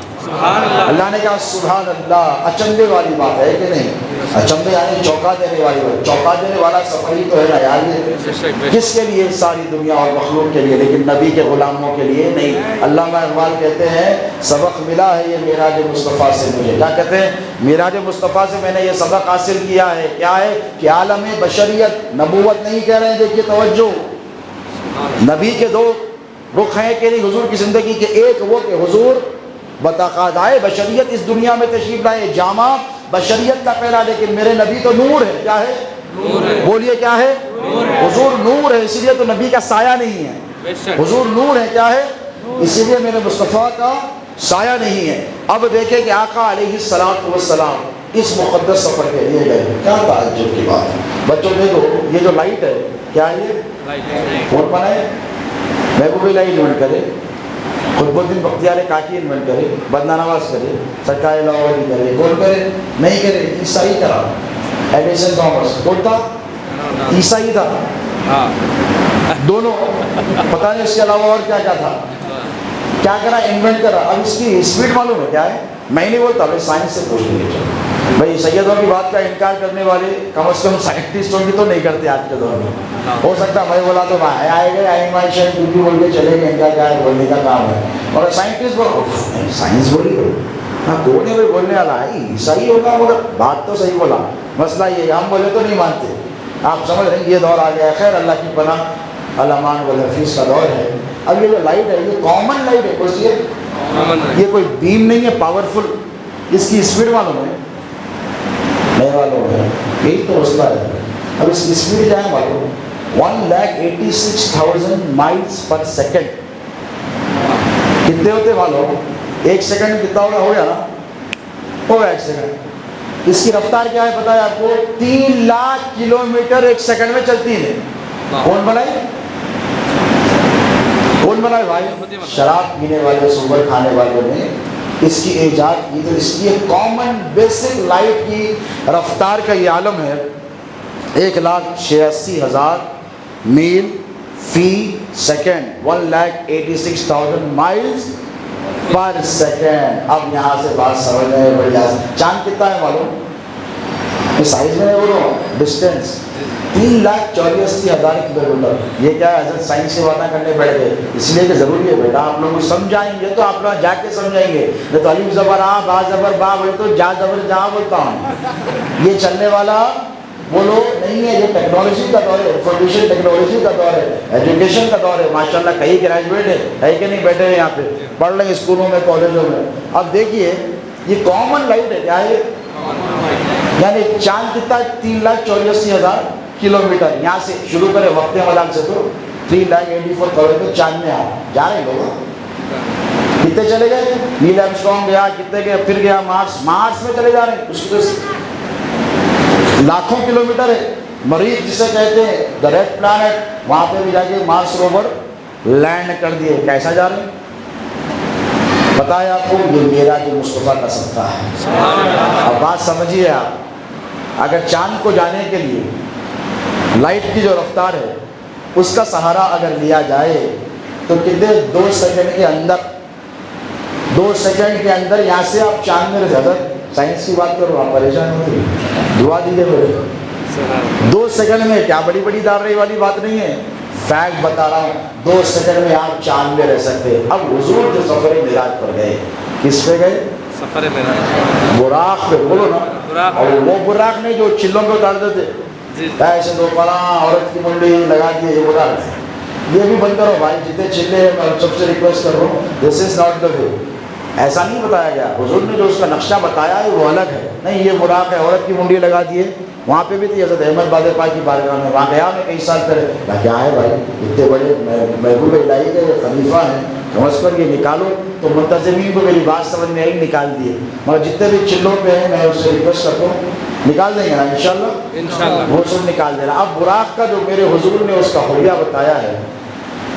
اللہ نے کہا سبحان اللہ۔ اچنبے والی بات ہے کہ نہیں؟ اچنبے یعنی چوکا دینے والی بات، چوکا دینے والا سفر ہی تو ہے نا یار۔ یہ کس کے لیے؟ ساری دنیا اور مخلوق کے لیے، لیکن نبی کے غلاموں کے لیے نہیں۔ علامہ اقبال کہتے ہیں سبق ملا ہے یہ معراج مصطفیٰ سے مجھے۔ کیا کہتے ہیں؟ معراج مصطفیٰ سے میں نے یہ سبق حاصل کیا ہے، کیا ہے؟ کہ عالم بشریت، نبوت نہیں کہہ رہے ہیں، دیکھیے توجہ، نبی کے دو رخ ہیں کہ نہیں حضور کی زندگی کے؟ ایک وہ کہ حضور بتقاضائے بشریت اس دنیا میں تشریف لائے، جامع بشریت کا پہلا، لیکن میرے نبی تو نور ہے۔ کیا ہے؟ بولیے کیا ہے؟ حضور نور ہے، اسی لیے تو نبی کا سایہ نہیں ہے۔ حضور نور ہے، کیا ہے؟ اسی لیے میرے مصطفیٰ کا سایہ نہیں ہے۔ اب دیکھیں کہ آقا علیہ السلام اس مقدس سفر کے لیے گئے، کیا تعجب کی بات ہے۔ بچوں دیکھو یہ جو لائٹ ہے، کیا یہ کون بنائے؟ محبوب الہی انوینٹ کرے، قطب الدین بختیار کاکی انوینٹ کرے، بدنا نواز کرے، سرکار لاہوری کرے، کون کرے؟ نہیں کرے، عیسائی کرا۔ ایڈیسن تھامس کون تھا؟ عیسائی تھا۔ دونوں پتہ نہیں اس کے علاوہ اور کیا کیا تھا، کیا کرا؟ انوینٹ کرا۔ اب اس کی اسپیڈ معلوم ہے کیا ہے؟ میں نہیں بولتا بھائی، سائنس سے پوچھ لیجیے بھائی، سیدوں کی بات کا انکار کرنے والے کم از کم سائنٹسٹوں کی تو نہیں کرتے آج کے دور میں۔ ہو سکتا ہے میں بولا تو آئے گئے آئنشٹائن کیونکہ بول کے چلے گئے، ان کا کیا ہے بولنے کا کام ہے، اور سائنٹسٹ سائنس بولی بھائی، ہاں کون ہے بھائی بولنے والا ہے؟ عیسائی ہوگا، مگر بات تو صحیح بولا۔ مسئلہ یہ ہم بولے تو نہیں مانتے، آپ سمجھ رہے ہیں یہ دور آ گیا ہے۔ خیر اللہ کی پناہ، الامان والحفیظ کا دور ہے۔ اب یہ جو لائٹ ہے یہ کامن لائٹ ہے، کچھ یہ کوئی بیم نہیں ہے پاورفل، اس کی اسپیڈ معلوم ہے؟ نہیں معلوم ہے، یہی تو مسئلہ ہے۔ اب اس کی اسپیڈ کیا ہے معلوم؟ 1,86,000 miles per second۔ کتنے ہوتے معلوم؟ ایک سیکنڈ کتنا ہوگا؟ ہو گیا نا، ہو گیا ایک سیکنڈ۔ اس کی رفتار کیا ہے پتا ہے آپ کو؟ 3 لاکھ کلومیٹر ایک سیکنڈ میں چلتی ہے۔ کون بنائی؟ کون بنائے بھائی؟ شراب پینے والے، سور کھانے والوں نے اس کی ایجاد کی۔ تو اس کی ایک کامن بیسک لائٹ کی رفتار کا یہ عالم ہے 1,86,000 میل فی سیکنڈ، 1,86,000 miles پر سیکنڈ۔ اب یہاں سے بات سمجھ میں بڑھیا۔ چاند کتنا ہے معلوم؟ سائز میں بولو، ڈسٹینس 3,84,000 کلومیٹر۔ یہ کیا ہے؟ حضرت سائنس سے باتیں کرنے بیٹھ گئے، اس لیے کہ ضروری ہے بیٹا، آپ لوگ سمجھائیں گے تو آپ لوگ جا کے سمجھائیں گے۔ میں تو الف زبر آ، با زبر با بولے تو جا زبر جہاں بولتا ہوں۔ یہ چلنے والا بولو نہیں ہے، یہ ٹیکنالوجی کا دور ہے، انفارمیشن ٹیکنالوجی کا دور ہے، ایجوکیشن کا دور ہے۔ ماشاءاللہ کئی گریجویٹ ہے کہ نہیں بیٹھے ہیں یہاں پہ، پڑھ رہے ہیں اسکولوں میں، کالجوں میں۔ اب دیکھیے یہ کامن لائٹ ہے، کیا ہے؟ یعنی چاند کتنا؟ 3,84,000 کلومیٹر۔ یہاں سے شروع کرے وقت مدام سے تو 3,84,000 تو چاند میں جا رہے لوگ۔ کتنے چلے گئے؟ نیل آرمسٹرانگ گیا، کتنے گئے؟ پھر گیا مارس میں چلے جا رہے ہیں، اس کی تو لاکھوں کلومیٹر ہے۔ مریخ جسے کہتے ہیں دا ریڈ پلانٹ، وہاں پہ بھی جا کے مارس روور لینڈ کر دیے۔ کیسا جا رہے ہیں بتایا آپ کو یہ معراج مصطفیٰ کا صدقہ ہے۔ اب بات سمجھیے آپ، اگر چاند کو جانے کے لیے لائٹ کی جو رفتار ہے اس کا سہارا اگر لیا جائے تو کتنے 2 سیکنڈ کے اندر 2 سیکنڈ کے اندر یہاں سے آپ چاند میں زیادہ سائنس کی بات کرو، آپ پریشان ہوتے دعا دیجیے میرے 2 سیکنڈ میں، کیا بڑی بڑی دار والی بات نہیں ہے، فیکٹ بتا رہا ہوں، 2 سیکنڈ میں آپ چاند میں رہ سکتے۔ اب حضور جو سفر معراج پر گئے، کس پہ گئے؟ سفر معراج، براق پہ، بولو نا، اور وہ براق نہیں جو چلوں پہ اتار دیتے ایسے دو فلاں عورت کی منڈی لگا دی، یہ براق ہے، یہ بھی بند کرو بھائی، جتنے چلے ہیں میں سب سے ریکویسٹ کر رہا ہوں، دس از ناٹ دا وے، ایسا نہیں بتایا گیا۔ حضور نے جو اس کا نقشہ بتایا ہے وہ الگ ہے، نہیں یہ براق ہے، عورت کی منڈی لگا دیے۔ وہاں پہ بھی تھی حضرت احمد بادِ پاک کی بارگاہ میں، وہاں گیا میں کئی سال پہلے، کیا ہے بھائی اتنے بڑے محبوب الہی کے خلیفہ ہیں، کم از کم یہ نکالو، تو منتظمین کو میری بات سمجھ میں آئی، نکال دیے، مگر جتنے بھی چلوں پہ ہیں میں اس سے ریکویسٹ کرتا ہوں نکال دیں گے نا انشاءاللہ، وہ سب نکال دینا۔ اب براق کا جو میرے حضور نے اس کا حلیہ بتایا ہے،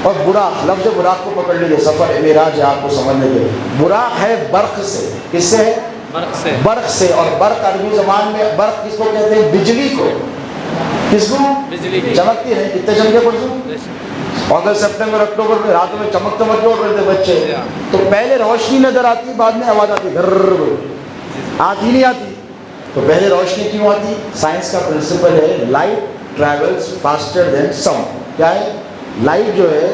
اور براق، لفظ براق کو پکڑ لیجیے، سفر معراج ہے آپ کو سمجھنے کے، براق ہے برق سے، کس سے ہے؟ برق سے، اور برق عربی زبان میں برق کس کو کہتے ہیں؟ بجلی کو، کس کو؟ بجلی، چمکتی ہے، کتنے چمکے پرسوں اگست سپتمبر اکتوبر میں راتوں میں چمک چمک کے اٹھ رہے تھے بچے، تو پہلے روشنی نظر آتی، بعد میں آواز آتی، گھر آتی نہیں آتی، تو پہلے روشنی کیوں آتی؟ سائنس کا پرنسپل ہے light travels faster than sound, کیا ہے؟ لائٹ جو ہے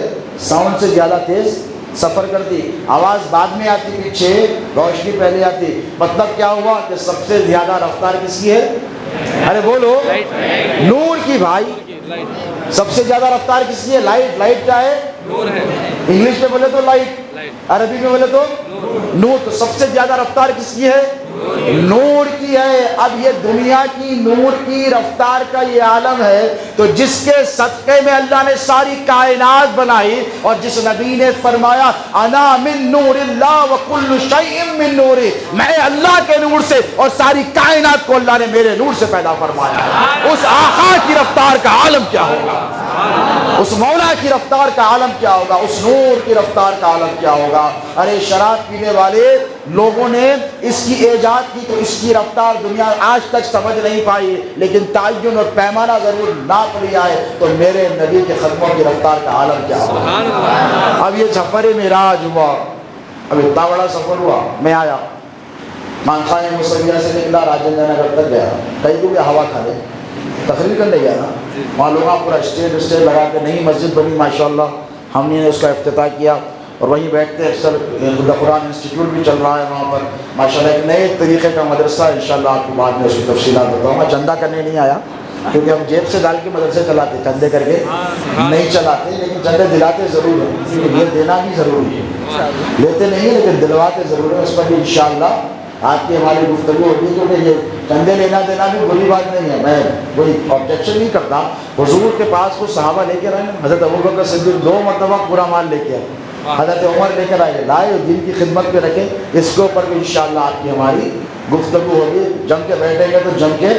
ساؤنڈ سے زیادہ تیز سفر کرتی، آواز بعد میں آتی پیچھے، روشنی پہلے آتی، مطلب کیا ہوا کہ سب سے زیادہ رفتار کس کی ہے؟ ارے بولو، نور کی بھائی، سب سے زیادہ رفتار کس کی ہے؟ لائٹ، لائٹ کیا ہے؟ نور ہے، انگلش میں بولے تو لائٹ، عربی میں بولے تو نور، تو سب سے زیادہ رفتار کس کی ہے؟ نور کی ہے۔ اب یہ دنیا کی نور کی رفتار کا یہ عالم ہے، تو جس کے صدقے میں اللہ نے ساری کائنات بنائی، اور جس نبی نے فرمایا انا من نور اللہ وکل شیء من نوری، میں اللہ کے نور سے اور ساری کائنات کو اللہ نے میرے نور سے پیدا فرمایا ہے، اس آقا کی رفتار کا عالم کیا ہوگا، اس مولا کی رفتار کا عالم کیا ہوگا، اس نور کی رفتار کا عالم کیا ہوگا۔ ارے شراب پینے والے لوگوں نے اس کی ایجاد کی تو اس کی رفتار دنیا آج تک سمجھ نہیں پائی، لیکن تعین اور پیمانہ ضرور ناپ لیا ہے، تو میرے نبی کے خدموں کی رفتار کا عالم کیا ہوگا۔ اب یہ سفر معراج ہوا، اب اتنا بڑا سفر ہوا، میں آیا مانخانہ مصلیہ سے نکلا، راجندر نگر تک گیا، کئی کو بھی ہوا کھا لے، تقریر کرنے گیا نا، وہاں لوگ پورا اسٹیج لگا کے نئی مسجد بنی ماشاءاللہ، ہم نے اس کا افتتاح کیا، اور وہیں بیٹھتے اکثر قرآن انسٹیٹیوٹ بھی چل رہا ہے وہاں پر ماشاءاللہ، ایک نئے طریقے کا مدرسہ، انشاءاللہ آپ کو بعد میں اس کی تفصیلات بتاؤں گا۔ چندہ کرنے نہیں آیا، کیونکہ ہم جیب سے ڈال کے مدرسے چلاتے، چندے کر کے نہیں چلاتے، لیکن چندے دلاتے ضرور ہیں، کیونکہ یہ دینا بھی ضروری ہے، لیتے نہیں ہیں لیکن دلواتے ضرور ہیں، اس پر بھی انشاءاللہ آپ کی ہماری گفتگو ہوگی، کیونکہ یہ چندے لینا دینا بھی بری بات نہیں ہے، میں کوئی آبجیکشن نہیں کرتا۔ حضور کے پاس کچھ صحابہ لے کے آئے، حضرت ابوبکر صدیق 2 مرتبہ پورا مال لے کے آئے، حضرت عمر لے کر آئے، لائے اور دین کی خدمت پہ رکھے، اس کے اوپر بھی انشاءاللہ آپ کی ہماری گفتگو ہوگی، جم کے بیٹھیں گے تو جم کے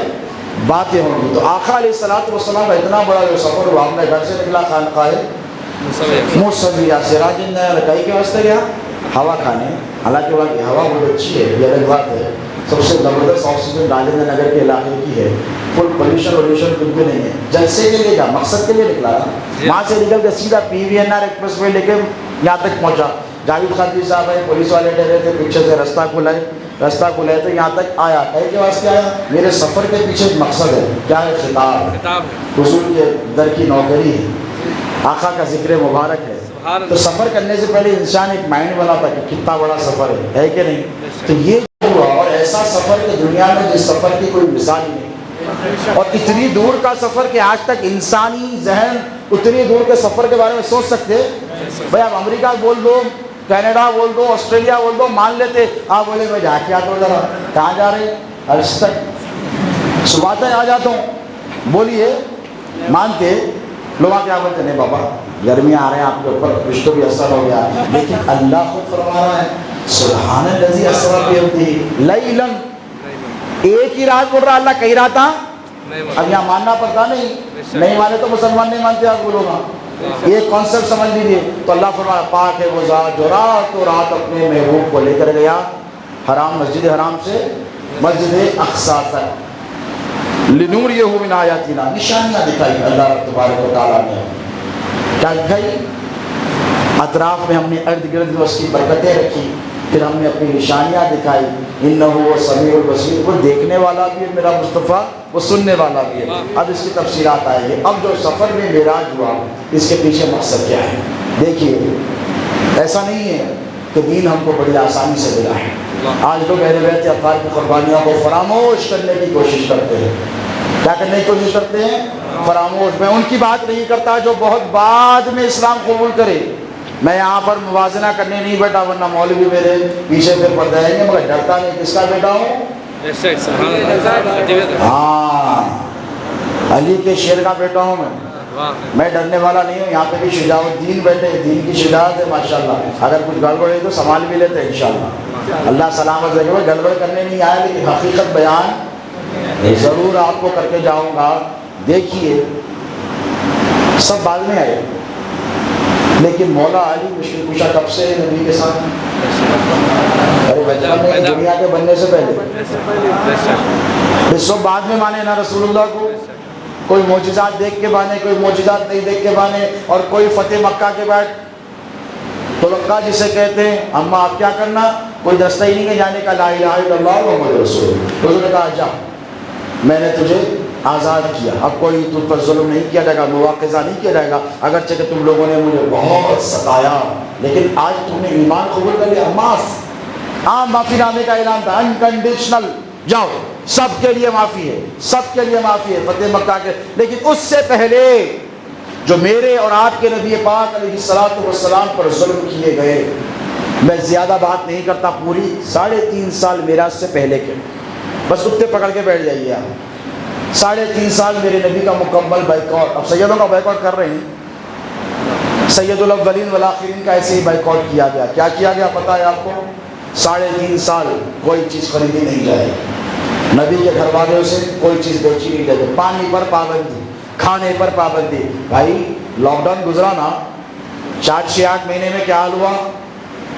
باتیں ہوں گی۔ تو آقا علیہ الصلوۃ والسلام کا اتنا بڑا جو سفر ہوا، ہم نے گھر سے نکلا خانقاہ موسویہ سے، راجندر کئی کے واسطے گیا ہوا کھانے، حالانکہ وہاں کی ہوا بہت اچھی ہے، یہ الگ بات ہے، سب سے زبردست آکسیجن راجندر نگر کے علاقے کی ہے، فل پولیوشن ولیوشن کچھ بھی نہیں ہے، جلسے کے لیے گیا، مقصد کے لیے نکلا نا، وہاں سے نکل کے سیدھا PVNR ایکسپریس وے لے کے یہاں تک پہنچا، جاوید خان جی صاحب آئے، پولیس والے ڈرے تھے، پیچھے سے رستہ کھلائے تو یہاں تک آیا، کہے کے واسطے آیا، میرے سفر کے پیچھے ایک مقصد ہے، کیا ہے؟ خطاب، حضور کے در کی نوکری ہے، آقا کا ذکر مبارک ہے، تو سفر کرنے سے پہلے انسان ایک مائنڈ بناتا کہ کتنا بڑا سفر ہے کہ نہیں، تو یہ ہوا، اور ایسا سفر کہ دنیا میں جس سفر کی کوئی مثال ہی نہیں، اور اتنی دور کا سفر کہ آج تک انسانی ذہن اتنی دور کے سفر کے بارے میں سوچ سکتے؟ بھائی آپ امریکہ بول دو، کینیڈا بول دو، آسٹریلیا بول دو، مان لیتے، آپ بولے میں جا کے آتا ہوں، ذرا کہاں جا رہے ہیں؟ عرش تک، صبح تک آ جاتا ہوں، بولیے مانتے؟ لوگ کیا بولتے ہیں؟ نہیں بابا گرمیاں آ رہے ہیں آپ کے اوپر، کچھ تو بھی اثر ہو گیا، لیکن اللہ خود فرما رہا ہے سبحان الذی اسری بعبدہ لیلا، ایک ہی رات بول رہا اللہ، کئی رات، اب یہاں ماننا پڑتا نہیں مانے تو مسلمان نہیں مانتے، آپ بولو گا یہ کانسیپٹ سمجھ لیجیے. تو اللہ فرمایا پاک ہے وہ ذات جو رات و رات اپنے محبوب کو لے کر گیا حرام مسجد حرام سے مسجد اقصی تک لنوریہ من آیاتنا, نشانیاں دکھائی اللہ رب تبارک و تعالیٰ نے. کیا دکھائی؟ اطراف میں ہم نے ارد گرد اس کی برکتیں رکھی, پھر ہم نے اپنی نشانیاں دکھائی. انہ هو السمیع البصیر, وہ دیکھنے والا بھی ہے میرا مصطفیٰ, وہ سننے والا بھی ہے. اب اس کی تفصیلات آئیں گی. اب جو سفر میں معراج ہوا اس کے پیچھے مقصد کیا ہے؟ دیکھیے, ایسا نہیں ہے کہ دین ہم کو بڑی آسانی سے ملا ہے. آج لوگ اہل بیت اطہار کی قربانیوں کو فراموش کرنے کی کوشش کرتے ہیں. کیا کرنے کی کوشش کرتے ہیں؟ فراموش. میں ان کی بات نہیں کرتا جو بہت بعد میں اسلام قبول کرے. میں یہاں پر موازنہ کرنے نہیں بیٹھا, ورنہ مولوی میرے پیچھے پھر پڑ جائیں گے, مگر ڈرتا نہیں. کس کا بیٹا ہوں؟ ہاں, علی کے شیر کا بیٹا ہوں میں ڈرنے والا نہیں ہوں. یہاں پہ بھی شجاع الدین بیٹھے, دین کی شجاعت ہے ماشاءاللہ. اگر کچھ گڑبڑ ہے تو سنبھال بھی لیتے ہیں انشاءاللہ. اللہ سلامت رکھے. میں گڑبڑ کرنے نہیں آیا, لیکن حقیقت بیان ضرور آپ کو کر کے جاؤں گا. دیکھیے, سب بعد میں آئے, لیکن مولا علی مشکل کشا کب سے نبی کے ساتھ؟ ارے بچپن میں, دنیا کے بننے سے پہلے. سب بعد میں مانے نا رسول اللہ کو. کوئی معجزات دیکھ کے بانے, کوئی معجزات نہیں دیکھ کے بانے, اور کوئی فتح مکہ کے بعد تلقا جسے کہتے ہیں, اما آپ کیا کرنا, کوئی دستہ ہی نہیں ہے جانے کا, لا الہ الا اللہ محمد رسول اللہ. حضور نے کہا جا, میں نے تجھے آزاد کیا, اب کوئی تم پر ظلم نہیں کیا جائے گا, مواخذہ نہیں کیا جائے گا. اگرچہ کہ تم لوگوں نے مجھے بہت ستایا, لیکن آج تم نے ایمان قبول کر لیا. معاف, عام معافی نامے کا اعلان تھا, انکنڈیشنل, جاؤ سب کے لیے معافی ہے, سب کے لیے معافی ہے فتح مکہ کے. لیکن اس سے پہلے جو میرے اور آپ کے نبی پاک علیہ الصلوۃ والسلام پر ظلم کیے گئے, میں زیادہ بات نہیں کرتا, پوری 3.5 سال میراج سے پہلے کے, بس کتے پکڑ کے بیٹھ جائیے آپ. 3.5 سال میرے نبی کا مکمل بائیکاٹ. اب سیدوں کا بائیکاٹ کر رہے ہیں, سید الاولین والآخرین کا ایسے ہی بائیکاٹ کیا گیا. کیا کیا گیا پتہ ہے آپ کو؟ 3.5 سال کوئی چیز خریدی نہیں جائے, نبی کے گھر والوں سے کوئی چیز بیچی نہیں جائے, پانی پر پابندی, کھانے پر پابندی. بھائی لاک ڈاؤن گزرا نا, 4-8 مہینے میں کیا حال ہوا؟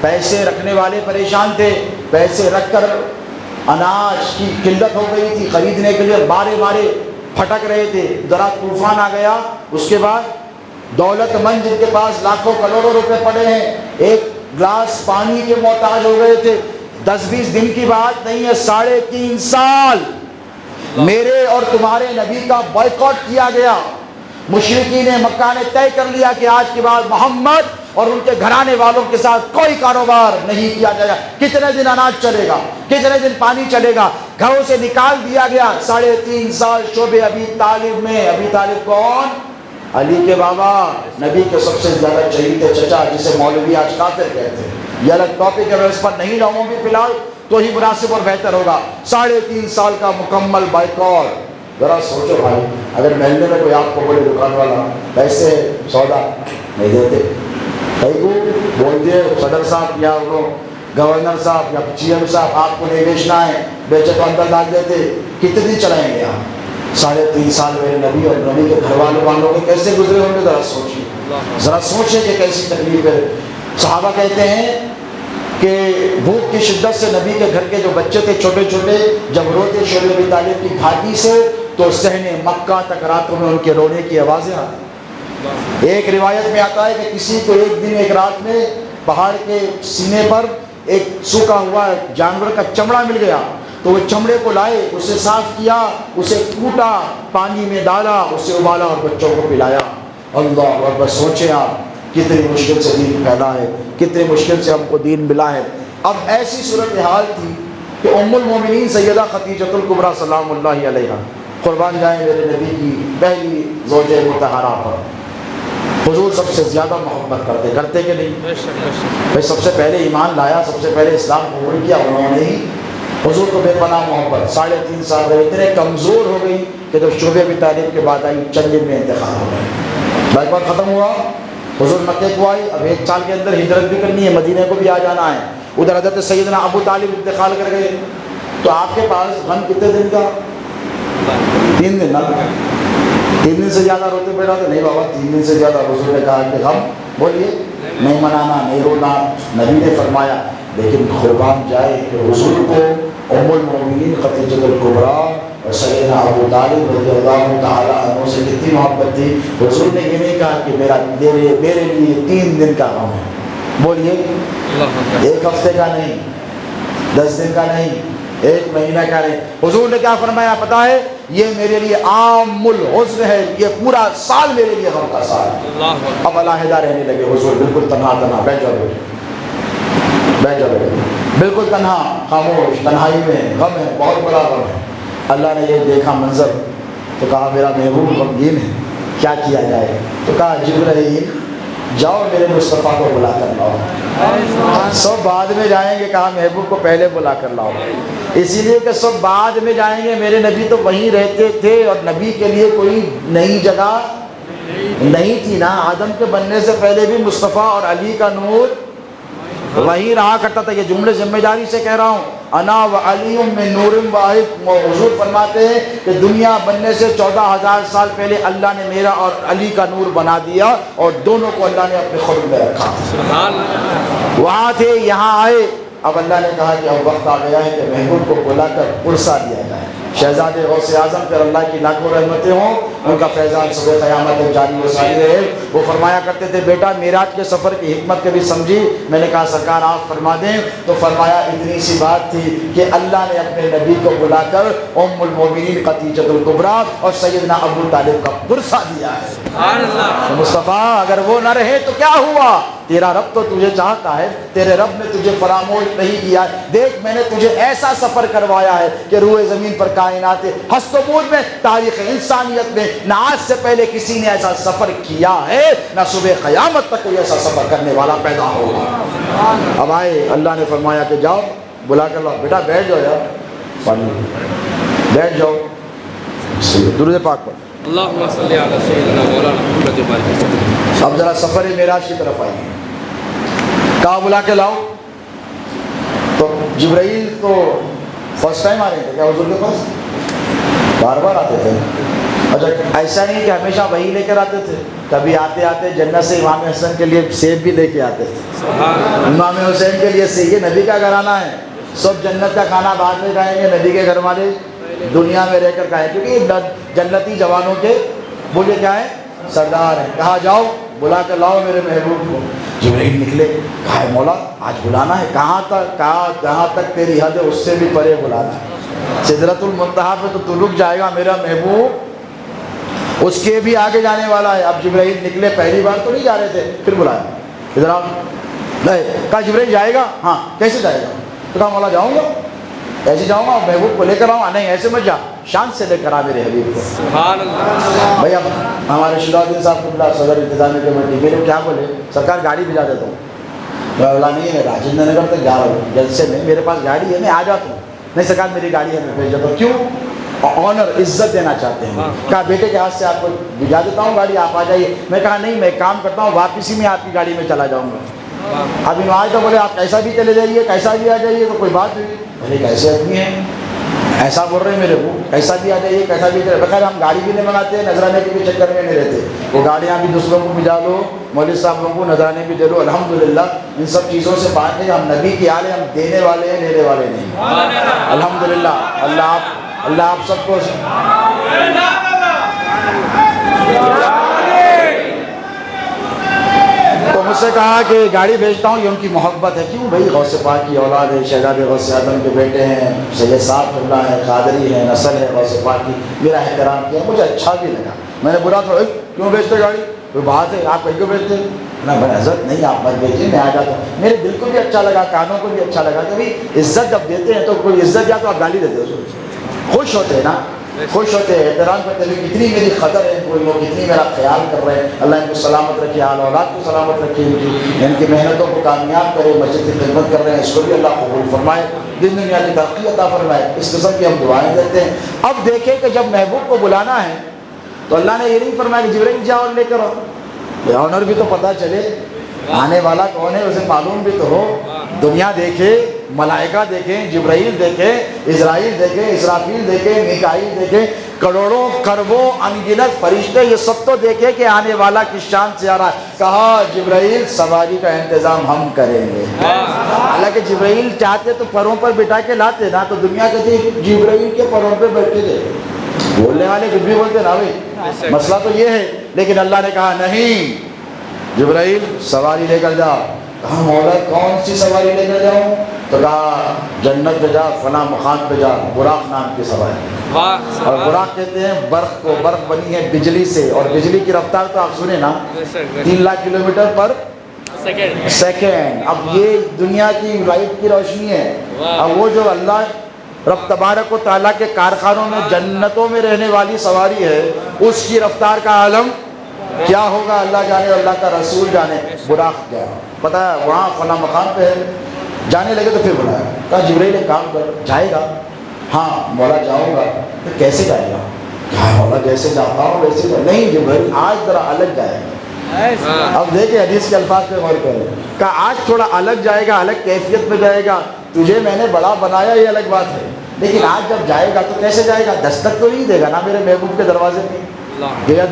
پیسے رکھنے والے پریشان تھے, پیسے رکھ کر اناج کی قلت ہو گئی تھی, خریدنے کے لیے بارے پھٹک رہے تھے. ذرا طوفان آ گیا, اس کے بعد دولت مند جن کے پاس لاکھوں کروڑوں روپے پڑے ہیں, ایک گلاس پانی کے محتاج ہو گئے تھے. 10-20 دن کی بات نہیں ہے, 3.5 سال میرے اور تمہارے نبی کا بائیکاٹ کیا گیا. مشرکین مکہ نے طے کر لیا کہ آج کے بعد محمد اور ان کے گھرانے والوں کے ساتھ کوئی کاروبار نہیں کیا جائے گا. کتنے دن اناج چلے گا, کتنے دن پانی چلے گا, گھروں سے نکال دیا گیا. 3.5 سال شعبے ابی طالب میں. ابی طالب کون؟ علی کے بابا, نبی کے سب سے زیادہ چہیتے چچا, جسے مولوی آج کافر کہتے ہیں. یہ الگ ٹاپک ہے, میں اس پر نہیں رہوں گی فی الحال, تو ہی مناسب اور بہتر ہوگا. 3.5 سال کا مکمل بائیکاٹ. ذرا سوچو بھائی, اگر محلے میں کوئی آپ کو بڑے دکان والا پیسے سودا نہیں دیتے, کئی کو بولتے ہیں صدر صاحب یا گورنر صاحب یا چی ایم صاحب آپ کو نہیں بیچنا ہے, بیچے تو اندر ڈال دیتے, کتنے دن چلائیں گے آپ؟ 3.5 سال میرے نبی اور نبی کے گھر والوں کے کیسے گزرے ہوں گے, ذرا سوچیے, ذرا سوچیں کہ کیسی تکلیف ہے. صحابہ کہتے ہیں کہ بھوک کی شدت سے نبی کے گھر کے جو بچے تھے چھوٹے چھوٹے, جب روتے شعیب ابی طالب کی گھاٹی سے, تو صحن مکہ تک راتوں میں ان کے رونے کی آوازیں آتی. ایک روایت میں آتا ہے کہ کسی کو ایک دن ایک رات میں پہاڑ کے سینے پر ایک سوکھا ہوا جانور کا چمڑا مل گیا, تو وہ چمڑے کو لائے, اسے صاف کیا, اسے کوٹا, پانی میں ڈالا, اسے ابالا اور بچوں کو پلایا. اللہ اکبر. سوچیں آپ کتنی مشکل سے دین پھیلا ہے, کتنی مشکل سے ہم کو دین ملا ہے. اب ایسی صورتحال تھی کہ ام المومنین سیدہ خدیجہ الکبریٰ سلام اللہ علیہا, قربان جائیں میرے نبی کی پہلی زوجہ مطہرہ پر, حضور سب سے زیادہ محبت کرتے کہ نہیں؟ بھائی سب سے پہلے ایمان لایا, سب سے پہلے اسلام قبول کیا انہوں نے ہی. حضور کو بے پناہ محبت. 3.5 سال میں اتنے کمزور ہو گئی کہ جب شعبہ ابی طالب کے بعد آئی, چند دن میں انتقال ہو گئے. بائیکاٹ ختم ہوا, حضور مکے کو آئی, اب 1 سال کے اندر ہجرت بھی کرنی ہے, مدینے کو بھی آ جانا ہے. ادھر حضرت سیدنا ابو طالب انتقال کر گئے, تو آپ کے پاس غم کتنے دن کا؟ 3 دن نا. 3 دن سے زیادہ روتے بیٹھا تو نہیں بابا 3 دن سے زیادہ حضور نے کہا کہ غم بولیے نہیں منانا نہیں رونا. نبی نے فرمایا لیکن قربان جائے کہ حضور کو ام المؤمنین خدیجہ الکبریٰ اور سیدنا ابو طالب رضی اللہ تعالی عنہ سے کتنی محبت تھی. حضور نے یہ نہیں کہا کہ میرے لیے 3 دن کا غم ہے. بولیے 1 ہفتے کا نہیں 10 دن کا نہیں 1 مہینہ کا نہیں. حضور نے کیا فرمایا پتہ ہے یہ میرے لیے عام الحزن ہے, یہ پورا سال میرے لیے غم کا سال ہے. اب علیحدہ رہنے لگے حضور بالکل تنہا بیٹھ جاؤ بالکل تنہا خاموش تنہائی میں غم ہے بہت بڑا غم ہے. اللہ نے یہ دیکھا منظر تو کہا میرا محبوب غمگین ہے کیا کیا جائے. تو کہا جبرائیل جاؤ میرے مصطفیٰ کو بلا کر لاؤ. سب بعد میں جائیں گے, کہا محبوب کو پہلے بلا کر لاؤ. اسی لیے کہ سب بعد میں جائیں گے, میرے نبی تو وہیں رہتے تھے اور نبی کے لیے کوئی نئی جگہ نہیں تھی نا. آدم کے بننے سے پہلے بھی مصطفیٰ اور علی کا نور وہیں رہا کرتا تھا. یہ جملے ذمہ داری سے کہہ رہا ہوں. انا و علی من نور واحد. حضور فرماتے ہیں کہ دنیا بننے سے 14,000 سال پہلے اللہ نے میرا اور علی کا نور بنا دیا اور دونوں کو اللہ نے اپنے خلق میں رکھا. وہاں تھے یہاں آئے. اب اللہ نے کہا کہ اب وقت آ گیا ہے کہ محبوب کو بلا کر پرسا دیا جائے. شہزادے غوث اعظم پر اللہ کی لاکھوں رحمتیں ہوں, ان کا فیضان صبح قیامت تک جاری و ساری رہے. وہ فرمایا کرتے تھے بیٹا معراج کے سفر کی حکمت کبھی سمجھی؟ میں نے کہا سرکار آپ فرما دیں. تو فرمایا اتنی سی بات تھی کہ اللہ نے اپنے نبی کو بلا کر ام المؤمنین خدیجہ الکبریٰ اور سیدنا ابو طالب کا پرسا دیا ہے. مصطفیٰ اگر وہ نہ رہے تو کیا ہوا؟ تیرا رب تو تجھے چاہتا ہے, تیرے رب نے تجھے فراموش نہیں کیا. دیکھ میں نے تجھے ایسا سفر کروایا ہے کہ روئے زمین پر کائنات ہست و بود میں تاریخ انسانیت میں نہ آج سے پہلے کسی نے ایسا سفر کیا ہے نہ صبح قیامت تک کوئی ایسا سفر کرنے والا پیدا ہوگا. اب آئے اللہ نے فرمایا کہ جاؤ بلا کر لاؤ. بیٹا بیٹھ جاؤ یار بیٹھ جاؤ. درود پاک پڑھ. اللہم صلی علی سیدنا مولانا محمد وعلی. اب ذرا سفر معراج کی طرف آئیے. کہا بلا کے لاؤ. تو جبرائیل تو فرسٹ ٹائم آ رہے تھے کیا حضور کے پاس؟ بار بار آتے تھے. اچھا ایسا نہیں کہ ہمیشہ وہی لے کر آتے تھے, کبھی آتے آتے جنت سے امام حسن کے لیے سیب بھی لے کے آتے تھے, امام حسین کے لیے سیب. یہ نبی کا گھرانہ ہے. سب جنت کا کھانا بعد میں کھائیں گے, نبی کے گھر والے دنیا میں رہ کر کھائیں, کیونکہ جنتی جوانوں کے بولے کیا ہے سردار ہیں. کہا جاؤ بلا کر لاؤ میرے محبوب کو. جبرائیل نکلے. کہا ہے مولا آج بلانا ہے. کہاں تک؟ کہا جہاں تک تیری حد ہے اس سے بھی پرے بلانا ہے. سدرۃ المنتہا پہ تو رک جائے گا میرا محبوب, اس کے بھی آگے جانے والا ہے. اب جبرائیل نکلے, پہلی بار تو نہیں جا رہے تھے, پھر بلایا ادھر آؤ. کہا جبرائیل جائے گا؟ ہاں. کیسے جائے گا؟ تو کہا مولا جاؤں گا, ایسے جاؤں گا محبوب کو لے کر آؤں. نہیں ایسے مت جا, شان سے لے کر آ میرے حبیب کو. سبحان اللہ. بھائی اب ہمارے شلال صاحب قبلہ صدر انتظامیہ کمیٹی میرے کیا بولے سرکار گاڑی بھیجا دیتا ہوں. بولا نہیں ہے راجندر نگر تک جا رہا ہوں جلسے میں, میرے پاس گاڑی ہے میں آ جاتا ہوں. نہیں سرکار میری گاڑی ہے میں بھیج دیتا ہوں. کیوں؟ آنر عزت دینا چاہتے ہیں. کہا بیٹے کے ہاتھ سے آپ کو بھیجا دیتا ہوں گاڑی, آپ آ جائیے. میں کہا نہیں میں کام کرتا ہوں, واپسی میں آپ کی گاڑی میں چلا جاؤں گا. اب انواج تو بولے آپ کیسا بھی چلے جائیے کیسا بھی آ جائیے, تو کوئی بات نہیں. بھلے کیسے آدمی ہیں ایسا بول رہے ہیں میرے کو, کیسا بھی آ جائیے کیسا بھی چلے. بخیر ہم گاڑی بھی نہیں منگاتے, نذرانے کے بھی چکر میں نہیں رہتے. وہ گاڑیاں بھی دوسروں کو بھجا لو, مولوی صاحب لوگوں کو نذرانے بھی دے لو. الحمدللہ ان سب چیزوں سے بات ہے, ہم نبی کی آل ہیں, ہم دینے والے ہیں لینے والے نہیں. الحمدللہ. اللہ آپ سب کو تو مجھ سے کہا کہ گاڑی بھیجتا ہوں, یہ ان کی محبت ہے. کیوں بھائی غوث پاک کی اولاد ہے, شہزادے غوث اعظم کے بیٹے ہیں, سید صاحب اللہ ہے, قادری ہے, نسل ہے غوث پاک کی. میرا احترام کیا, مجھے اچھا بھی لگا. میں نے بولا تو کیوں بھیجتے گاڑی, کوئی بات ہے آپ کیوں بھیجتے؟ نہ بھائی حضرت نہیں آپ مت بھیجیے, میں آ جاتا ہوں. میرے دل کو بھی اچھا لگا, کانوں کو بھی اچھا لگا کہ بھائی عزت جب دیتے ہیں تو کوئی عزت دیا تو آپ گالی دیتے ہو, خوش ہوتے ہیں نا, خوش ہوتے ہیں, احترام کرتے ہیں. کتنی میری قدر ہے, کوئی وہ کتنی میرا خیال کر رہے ہیں. اللہ ان کو سلامت رکھے, آل اولاد کو سلامت رکھے, ان کی محنتوں کو کامیاب کرے. مسجد کی خدمت کر رہے ہیں, اس کو بھی اللہ قبول فرمائے, دین دنیا کی ترقی عطا فرمائے. اس قسم کی ہم دعائیں دیتے ہیں. اب دیکھیں کہ جب محبوب کو بلانا ہے تو اللہ نے یہ نہیں فرمایا کہ جبرائیل جاؤ اور لے کر آؤ. آنر بھی تو پتہ چلے, آنے والا کون ہے اسے معلوم بھی تو ہو, دنیا دیکھے ملائکہ دیکھیں، جبرائیل دیکھیں، اسرائیل دیکھیں، اسرافیل دیکھیں، میکائیل دیکھیں، کروڑوں کروڑوں انگنت فرشتے، یہ سب تو دیکھیں کہ آنے والا کس شان سے آ رہا ہے۔ کہا جبرائیل سواری کا انتظام ہم کریں گے۔ حالانکہ جبرائیل چاہتے تو پروں پر بٹھا کے لاتے نا، تو دنیا کہتی جبرائیل کے پروں پہ بیٹھے تھے، بولنے والے کچھ بھی بولتے نا بھائی، مسئلہ تو یہ ہے۔ لیکن اللہ نے کہا نہیں، جبرائیل سواری لے کر جا۔ کہا مولا کون سی سواری لے کر جاؤں؟ تو کہا جنت پہ جا، فلاں مقام پہ جا، براق نام کی سواری۔ اور براق کہتے ہیں برق کو، برق بنی ہے بجلی سے، اور بجلی کی رفتار تو آپ سنیں نا 3 لاکھ کلومیٹر پر سیکنڈ۔ اب یہ دنیا کی لائٹ کی روشنی ہے، اب وہ جو اللہ رب تبارک و تعالیٰ کے کارخانوں میں جنتوں میں رہنے والی سواری ہے، اس کی رفتار کا عالم کیا ہوگا اللہ جانے، اللہ کا رسول جانے۔ براق گیا، پتہ ہے وہاں فلاں مقام پہ ہے، جانے لگے تو پھر بلایا، کہا جبرائیل ایک کام کر، جائے گا؟ ہاں مولا جاؤں گا۔ تو کیسے جائے گا؟ کہا مولا جیسے جاتا ہوں ویسے جا۔ نہیں جبرائیل آج ذرا الگ جائے گا۔ اب دیکھیں حدیث کے الفاظ پہ غور کریں، کہا آج تھوڑا الگ جائے گا، الگ کیفیت میں جائے گا، تجھے میں نے بڑا بنایا یہ الگ بات ہے، لیکن آج جب جائے گا تو کیسے جائے گا؟ دستک تو نہیں دے گا نا میرے محبوب کے دروازے پہ،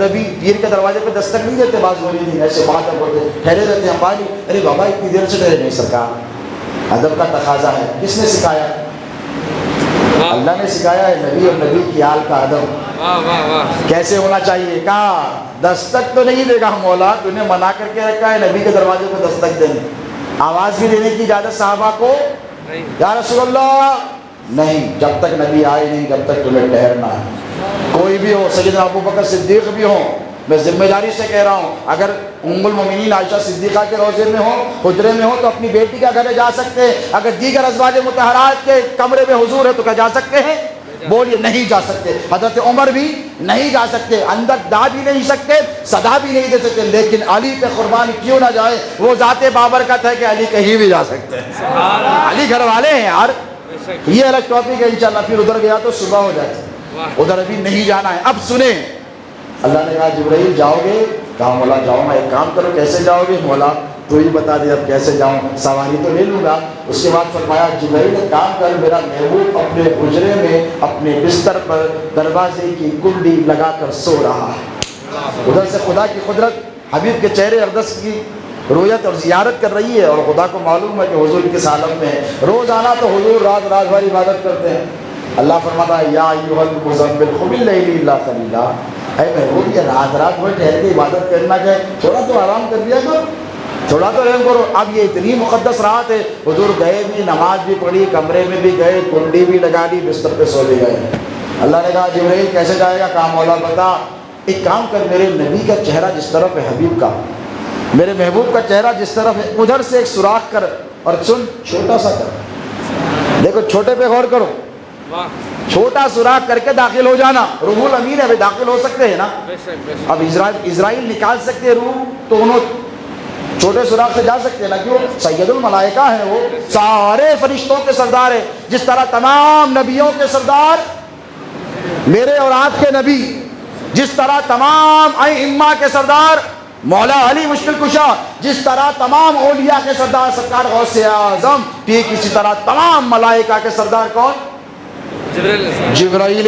ابھی پیر کے دروازے پہ دستک نہیں دیتے، بعض بولی تھی ایسے بات بولتے ٹھہرے رہتے ہیں، پانی ارے بابا اتنی دیر سے ٹھہرے نہیں، سرکار ادب کا تقاضا ہے۔ کس نے سکھایا؟ اللہ نے سکھایا ہے، نبی اور نبی کی آل کا ادب کیسے ہونا چاہیے۔ کہا دستک تو نہیں دے گا مولا، تو نے منع کر کے رکھا ہے نبی کے دروازے پہ دستک دینے، آواز بھی دینے کی اجازت صحابہ کو یا رسول اللہ نہیں، جب تک نبی آئے نہیں جب تک تمہیں ٹھہرنا ہے۔ کوئی بھی ہو، سیدنا ابو بکر صدیق بھی ہو، میں ذمہ داری سے کہہ رہا ہوں، اگر ام المومنین عائشہ صدیقہ کے روضے میں ہو، حجرے میں ہو، تو اپنی بیٹی کا گھر جا سکتے ہیں، اگر دیگر ازواج مطہرات کے کمرے میں حضور ہے تو کیا جا سکتے ہیں؟ بولیے نہیں جا سکتے۔ حضرت عمر بھی نہیں جا سکتے، اندر دا بھی نہیں سکتے، صدا بھی نہیں دے سکتے، لیکن علی پہ قربان کیوں نہ جائے، وہ ذات بابرکت ہے کہ علی کہیں بھی جا سکتے ہیں، علی گھر والے ہیں یار۔ یہ الگ ٹاپک ہے انشاءاللہ، پھر ادھر گیا تو صبح ہو جاتی، ادھر ابھی نہیں جانا ہے۔ اب سنیں، اللہ نے کہا جبرائیل جاؤ گے؟ کہا مولا جاؤں گا۔ ایک کام کرو، کیسے جاؤ گے؟ مولا تو ہی بتا دے اب کیسے جاؤں، سواری تو لے لوں گا۔ اس کے بعد فرمایا جبرائیل ایک کام کر، میرا محبوب اپنے حجرے میں اپنے بستر پر دروازے کی کنڈی لگا کر سو رہا ہے، ادھر سے خدا کی قدرت حبیب کے چہرے اقدس کی رویت اور زیارت کر رہی ہے، اور خدا کو معلوم ہے کہ حضور کس عالم میں ہے۔ روزانہ تو حضور رات رات بھر عبادت کرتے ہیں۔ اللہ فرماتا ہے یا ایھا المزمل قم اللیل الا قلیلا، اے محبوب یہ رات رات بھر ٹھہر کے عبادت کرنا کیا ہے، تھوڑا تو آرام کر لیا کرو، تھوڑا تو رحم کرو۔ اب یہ اتنی مقدس رات ہے، حضور گئے بھی، نماز بھی پڑھی، کمرے میں بھی گئے، کنڈی بھی لگا لی، بستر پہ سو بھی گئے۔ اللہ نے کہا جبرائیل کیسے جائے گا؟ کہا مولا بتا، ایک کام کر، میرے نبی کا چہرہ جس طرف ہے، حبیب کا، میرے محبوب کا چہرہ جس طرف ہے، ادھر سے ایک سوراخ کر، اور سن چھوٹا سا کر، دیکھو چھوٹے پہ غور کرو، چھوٹا سوراخ کر کے داخل ہو جانا۔ روح الامین ہے، داخل ہو سکتے ہیں نا، اب اسرائیل نکال سکتے ہیں روح، تو انہوں چھوٹے سوراخ سے جا سکتے ہیں نا، کیوں؟ سید الملائکہ ہیں، وہ سارے فرشتوں کے سردار ہیں، جس طرح تمام نبیوں کے سردار میرے اور آپ کے نبی، جس طرح تمام ائمہ کے سردار مولا علی مشکل کشا، جس طرح تمام اولیاء کے سردار سرکار غوث اعظم، ٹھیک اسی طرح تمام ملائکہ کے سردار کون؟ جبرائیل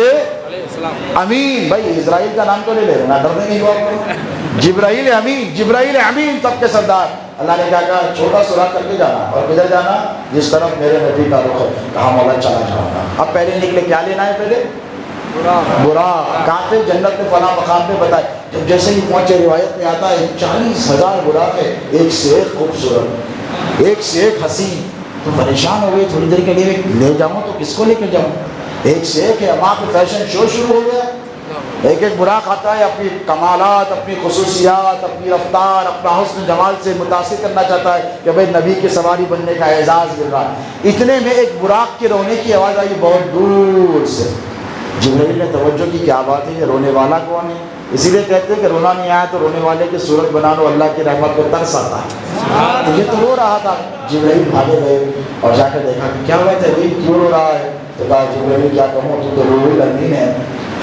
امین۔ بھائی اسرائیل کا نام تو لے لے رہے، ڈرنے نہیں ہوا، جبرائیل امین، جبرائیل امین سب کے سردار۔ اللہ نے کیا کہا؟ چھوٹا سوراخ کر کے جانا، اور کدھر جانا؟ جس طرف میرے نبی کا رخ ہے۔ کہا مولا چلا جاؤں گا۔ اب پہلے نکلے، کیا لینا ہے پہلے؟ براق۔ کہاں پہ؟ جنت میں فلاں مقام پہ بتائے۔ جب جیسے ہی پہنچے، روایت میں آتا ہے 40,000 براق ہے، ایک سے ایک خوبصورت، ایک سے ایک حسین۔ تو پریشان ہو گئے، تھوڑی دیر کے لیے لے جاؤں تو کس کو لے کے جاؤں؟ ایک سے ایک ہے، وہاں پہ فیشن شو شروع ہو گیا، ایک ایک براق آتا ہے، اپنی کمالات، اپنی خصوصیات، اپنی رفتار، اپنا حسن جمال سے متاثر کرنا چاہتا ہے کہ بھائی نبی کی سواری بننے کا اعزاز مل رہا ہے۔ اتنے میں ایک براق کے رونے کی آواز آئی بہت دور سے۔ جبرائیل نے توجہ کی، کیا بات ہے، یہ رونے والا کون ہے؟ اسی لیے کہتے ہیں کہ رونا نہیں آیا تو رونے والے کی صورت بنا لو، اللہ کی رحمت کو ترس آتا ہے۔ یہ تو رو رہا تھا۔ جبرائیل بھاگے گئے اور جا کر دیکھا کہ کیا بات ہے بھائی، کیوں رو رہا ہے؟ تو کہا جبرائیل کیا کہوں، تو روح الامین ہے،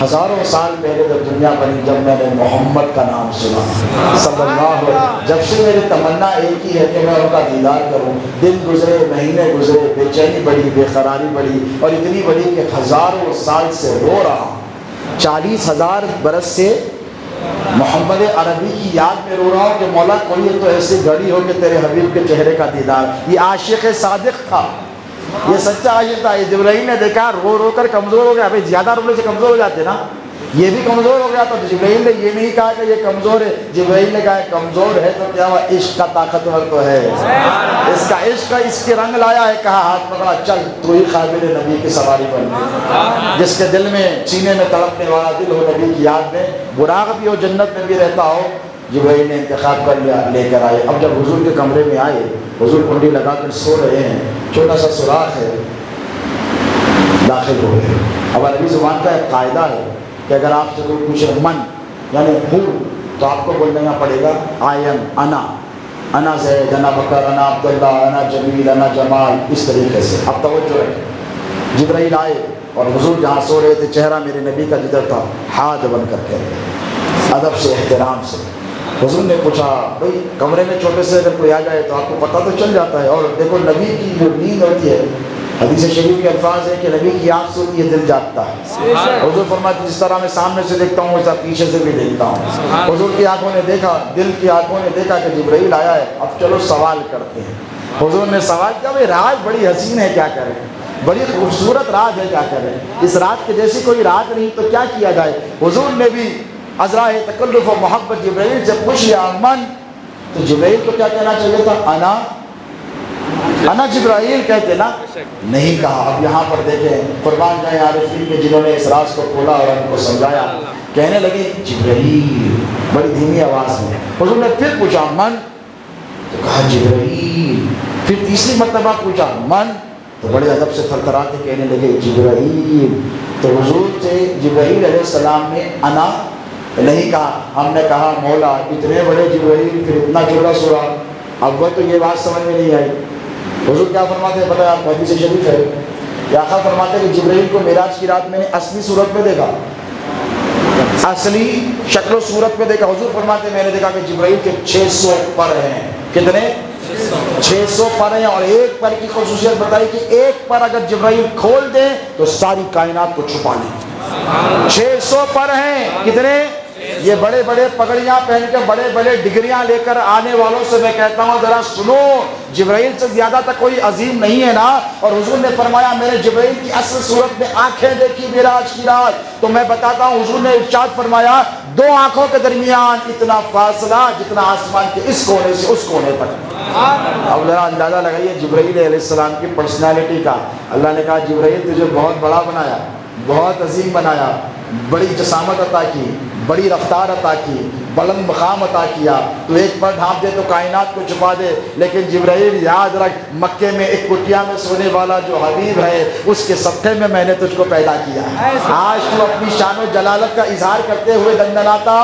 ہزاروں سال پہلے جب دنیا بنی، جب میں نے محمد کا نام سنا صلی اللہ علیہ وسلم، جب سے میری تمنا ایک ہی ہے کہ میں ان کا دیدار کروں۔ دن گزرے، مہینے گزرے، بے چینی بڑھی، بے قراری بڑھی، اور اتنی بڑھی کہ ہزاروں سال سے رو رہا ہوں۔ 40,000 برس سے محمد عربی کی یاد میں رو رہا ہوں کہ مولا کوئی تو ایسی گھڑی ہو کہ تیرے حبیب کے چہرے کا دیدار۔ یہ عاشق صادق تھا، یہ سچا عاشق تھا۔ یہ جبرائیل نے دیکھا، رو رو کر کمزور ہو گیا۔ بھائی زیادہ رونے سے کمزور ہو جاتے نا، یہ بھی کمزور ہو گیا۔ تو جبرائیل نے یہ نہیں کہا کہ یہ کمزور ہے، جبرائیل نے کہا کمزور ہے تو کیا ہوا، عشق کا طاقتور تو ہے، اس کا عشق اس کے رنگ لایا ہے۔ کہا ہاتھ پکڑا، چل تو ہی قابل نبی کی سواری بن، جس کے دل میں، سینے میں تڑپنے والا دل ہو نبی کی یاد میں، براق بھی ہو، جنت میں بھی رہتا ہو۔ جبرائیل نے انتخاب کر لیا، لے کر آئے۔ اب جب حضور کے کمرے میں آئے، حضور کنڈی لگا کر سو رہے ہیں، چھوٹا سا سوراخ ہے، داخل ہو گئے۔ اب عربی زبان کا ایک قاعدہ ہے کہ اگر آپ سے کوئی پوچھے من یعنی ہوں، تو آپ کو بولنا پڑے گا آئی ایم، انا زید، انا بکر، انا عبداللہ، انا جمیل، انا جمال، اس طریقے سے۔ اب توجہ رکھیں، جبرائیل آئے اور حضور جہاں سو رہے تھے، چہرہ میرے نبی کا جدھر تھا، ہاتھ بن کر کے ادب سے، احترام سے۔ حضور نے پوچھا، بھائی کمرے میں چھوٹے سے اگر کوئی آ جائے تو آپ کو پتہ تو چل جاتا ہے، اور دیکھو نبی کی جو نیند ہوتی ہے، حدیث شریف کے الفاظ ہے کہ نبی کی آنکھ سوتی ہے، دل جاگتا ہے۔ حضور فرماتے جس طرح میں سامنے سے دیکھتا ہوں ویسا پیچھے سے بھی دیکھتا ہوں۔ حضور کی آنکھوں نے دیکھا، دل کی آنکھوں نے دیکھا کہ جبرائیل آیا ہے، اب چلو سوال کرتے ہیں۔ حضور نے سوال کیا، بھائی رات بڑی حسین ہے، کیا کریں، بڑی خوبصورت رات ہے، کیا کریں، اس رات کے جیسی کوئی رات نہیں، تو کیا کیا جائے۔ حضور نے بھی عذرائے تکلف و محبت جبرائیل سے پوچھ لیا من، تو جبرائیل کو کیا کہنا چاہیے تھا، انا جبرائیل کہتے نا، نہیں کہا۔ اب یہاں پر دیکھیں، قربان جائیں عارفین کے جنہوں نے اس راز کو کھولا اور ان کو سمجھایا، کہنے لگے جبرائیل، بڑی دھیمی آواز میں۔ حضور نے پھر پوچھا من، تو کہا جبرائیل۔ پھر تیسری مرتبہ پوچھا من، تو بڑے ادب سے تھرتھرا کے کہنے لگے جبرائیل۔ تو حضور سے جبرائیل علیہ السلام نے انا نہیں کہا۔ ہم نے کہا مولا اتنے بڑے جبرائیل، پھر اتنا چھوٹا سورا، اب وہ تو یہ بات سمجھ میں نہیں آئی۔ حضور کیا فرماتے ہیں پتہ ہے آپ کو، حدیث شریف ہے، کہ آقا فرماتے ہیں کہ جبرائیل کو معراج کی رات میں نے اصلی صورت میں دیکھا، اصلی شکل و صورت میں دیکھا۔ حضور فرماتے ہیں میں نے دیکھا کہ جبرائیل کے 600 پر ہیں۔ کتنے؟ 600 پر ہیں، اور ایک پر کی خصوصیت بتائی کہ ایک پر اگر جبرائیل کھول دیں تو ساری کائنات کو چھپا لیں۔ 600 پر ہیں، کتنے؟ یہ بڑے بڑے پگڑیاں پہن کے، بڑے بڑے ڈگریاں لے کر آنے والوں سے میں کہتا ہوں ذرا سنو، جبرائیل سے زیادہ تک کوئی عظیم نہیں ہے نا۔ اور حضور نے فرمایا میں نے جبرائیل کی اصل صورت میں آنکھیں دیکھی معراج کی رات، تو میں بتاتا ہوں، حضور نے ارشاد فرمایا دو آنکھوں کے درمیان اتنا فاصلہ جتنا آسمان کے اس کونے سے اس کونے تک۔ اب ذرا اندازہ لگائیے جبرائیل علیہ السلام کی پرسنالٹی کا۔ اللہ نے کہا جبرائیل تجھے بہت بڑا بنایا، بہت عظیم بنایا، بڑی جسامت عطا کی، بڑی رفتار عطا کی، بلند مقام عطا کیا، تو ایک پر ڈھانپ دے تو کائنات کو چھپا دے۔ لیکن جبرائیل یاد رکھ، مکے میں ایک کٹیا میں سونے والا جو حبیب ہے، اس کے صفحے میں میں نے تجھ کو پیدا کیا ہے۔ آج تو اپنی شان و جلالت کا اظہار کرتے ہوئے دندناتا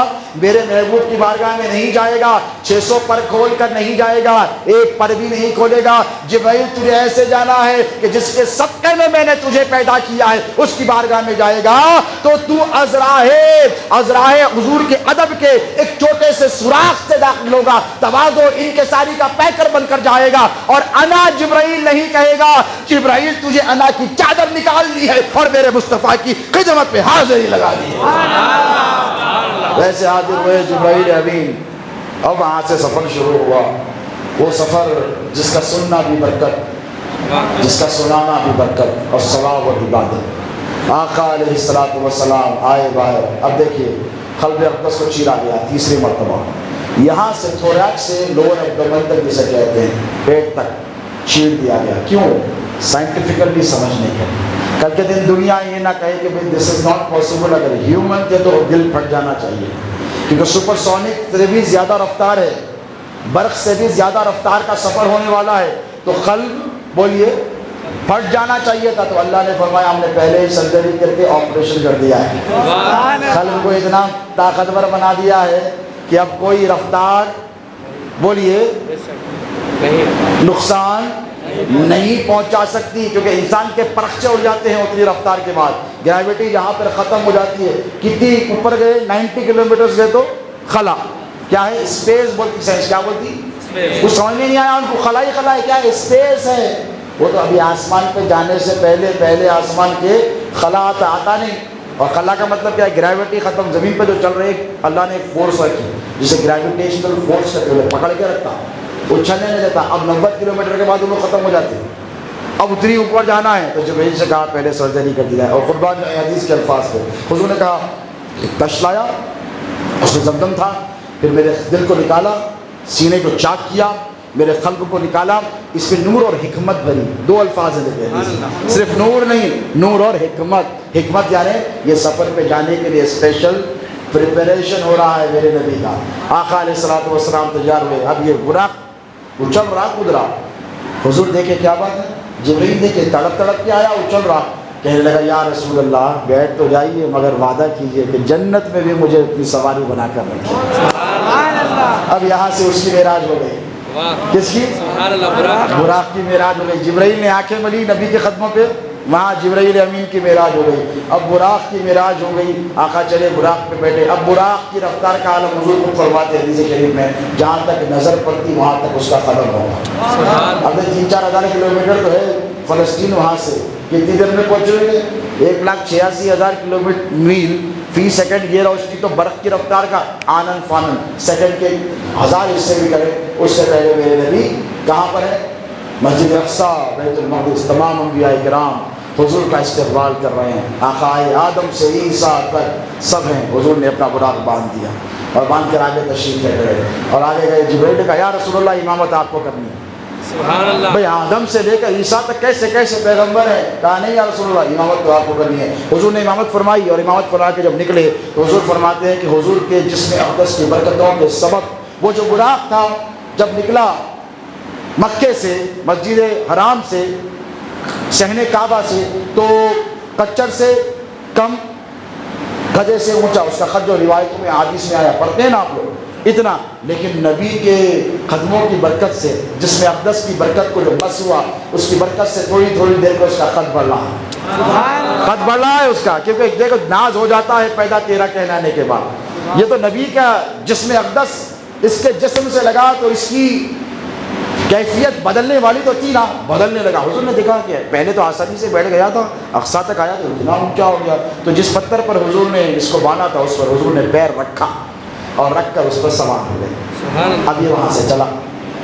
میرے محبوب کی بارگاہ میں نہیں جائے گا، 600 پر کھول کر نہیں جائے گا، ایک پر بھی نہیں کھولے گا۔ جبرائیل تجھے ایسے جانا ہے کہ جس کے صدقے میں نے تجھے پیدا کیا ہے، اس کی بارگاہ میں جائے گا تو تو عذرائے حضور کے ادب کے ایک چھوٹے سے سوراخ سے داخل ہوگا، تواضع انکساری کا پیکر بن کر جائے گا، اور انا جبرائیل نہیں کہے گا۔ جبرائیل تجھے انا کی چادر نکال دی ہے اور میرے مصطفیٰ کی خدمت پہ حاضری لگا دی ہے۔ ویسے حاضر ہوئے جبرائیل امین، اب وہاں سے سفر شروع ہوا، وہ سفر جس کا سننا بھی برکت، جس کا سنانا بھی برکت اور ثواب و عبادت۔ آقا علیہ السلام آئے باہر۔ اب دیکھیے قلب اقدس کو چیرا گیا تیسری مرتبہ، یہاں سے تھوریاک سے لوور ایبڈومن تک جسے کہتے ہیں، پیٹ تک چیر دیا گیا۔ کیوں؟ سائنٹیفکلی سمجھنے کے لیے۔ کل کے دن دنیا یہ نہ کہے کہ دس از ناٹ پاسبل، اگر ہیومن تھے تو دل پھٹ جانا چاہیے، کیونکہ سپر سونک سے بھی زیادہ رفتار ہے، برق سے بھی زیادہ رفتار کا سفر ہونے والا ہے، تو قلب بولیے پھٹ جانا چاہیے تھا۔ تو اللہ نے فرمایا ہم نے پہلے ہی سرجری کر کے آپریشن کر دیا ہے، قلب کو اتنا طاقتور بنا دیا ہے کہ اب کوئی رفتار بولیے نہیں نقصان نہیں پہنچا سکتی، کیونکہ انسان کے پرخچے اڑ جاتے ہیں اتنی رفتار کے بعد. گریوٹی جہاں پر ختم ہو جاتی ہے، کتنی اوپر گئے 90 کلومیٹر گئے تو خلا کیا ہے، اسپیس بولتی سائنس کیا بولتی، کچھ سمجھ میں نہیں آیا ان کو. خلا ہی خلا ہے، کیا ہے، اسپیس ہے. وہ تو ابھی آسمان پہ جانے سے پہلے آسمان کے خلا آتا نہیں. اور خلا کا مطلب کیا ہے، گریوٹی ختم. زمین پہ جو چل رہے اللہ نے ایک فورس رکھی جسے گریویٹیشنل فورس کہتے ہیں، پکڑ کے رکھتا، اچھلنے نہیں دیتا. اب 90 کلومیٹر کے بعد وہ لوگ ختم ہو جاتے ہیں. اب اتنی اوپر جانا ہے تو جبرائیل سے کہا پہلے سرجری کر دیا ہے. اور قربان حدیث کے الفاظ کو حضور نے کہا ایک تش لایا، اس میں زمزم تھا، پھر میرے دل کو نکالا، سینے کو چاک کیا، میرے قلب کو نکالا، اس میں نور اور حکمت بھری. دو الفاظ ہیں، صرف نور نہیں، نور اور حکمت. حکمت یعنی یہ سفر پہ جانے کے لیے اسپیشل پریپریشن ہو رہا ہے میرے نبی کا. آقا علیہ الصلوۃ والسلام تیار ہوئے. اب یہ براق اچھل رہا کود رہا. حضور دیکھے کیا بات ہے، جبرائیل دیکھے تڑپ کے آیا، اچھل رہا. کہنے لگا یا رسول اللہ بیٹھ تو جائیے مگر وعدہ کیجئے کہ جنت میں بھی مجھے اپنی سواری بنا کر رکھیں. اب یہاں سے اس کی معراج ہو گئی. کس کی؟ براق کی معراج ہو گئی. جبرائیل نے آنکھیں ملی نبی کے قدموں پہ، وہاں جبرائیل امین کی معراج ہو گئی. اب براق کی معراج ہو گئی، آقا چلے براق پہ بیٹھے. اب براق کی رفتار کا عالم حضور کو فرماتے ہیں حدیث شریف میں، جہاں تک نظر پڑتی وہاں تک اس کا قدم ہوگا. اب 3-4 ہزار کلومیٹر تو ہے فلسطین، وہاں سے کتنی دیر میں پہنچیں گے؟ 1,86,000 کلومیٹر میل فی سیکنڈ. یہ روشنی تو برق کی رفتار کا آنن فانن، سیکنڈ کے 1000 حصے بھی کرے. اس سے پہلے میرے نبی کہاں پر ہے؟ مسجد اقصیٰ، بیت المقدس. تمام انبیاء کرام حضور کا استقبال کر رہے ہیں. آقائے آدم سے عیسیٰ تک سب ہیں. حضور نے اپنا براق باندھ دیا اور باندھ کر آگے تشریف لے گئے. اور آگے گئے. جبرائیل نے کہا یا رسول اللہ امامت آپ کو کرنی ہے. سبحان اللہ. بھئی آدم سے لے کر عیسیٰ تک کیسے پیغمبر ہیں؟ کہا نہیں یا رسول اللہ امامت تو آپ کو کرنی ہے. حضور نے امامت فرمائی اور امامت فرما کے جب نکلے تو حضور فرماتے ہیں کہ حضور کے جسم اقدس کی برکتوں کے سبب وہ جو براق تھا جب نکلا مکے سے، مسجد حرام سے، صحن کعبہ سے، تو کچر سے کم گدھے سے اونچا اس کا خط جو روایتوں میں حدیث میں آیا، پڑھتے ہیں نا آپ لوگ اتنا، لیکن نبی کے قدموں کی برکت سے، جس میں اقدس کی برکت کو جو بس ہوا، اس کی برکت سے تھوڑی دیر میں اس کا خط بڑھ رہا ہے. خط بڑھ رہا ہے اس کا، کیونکہ دیکھو ناز ہو جاتا ہے پیدا تیرا کہلانے کے بعد. یہ تو نبی کا جسم اقدس اس کے جسم سے لگا تو اس کی کیفیت بدلنے والی تو تھی نا، بدلنے لگا. حضور نے دیکھا کہ پہلے تو آسانی سے بیٹھ گیا تھا، اقصیٰ تک آیا تو اتنا اونچا ہو گیا. تو جس پتھر پر حضور نے اس کو باندھا تھا اس پر حضور نے پیر رکھا اور رکھ کر اس پر سوار ہو گئے. اب یہ وہاں سے چلا.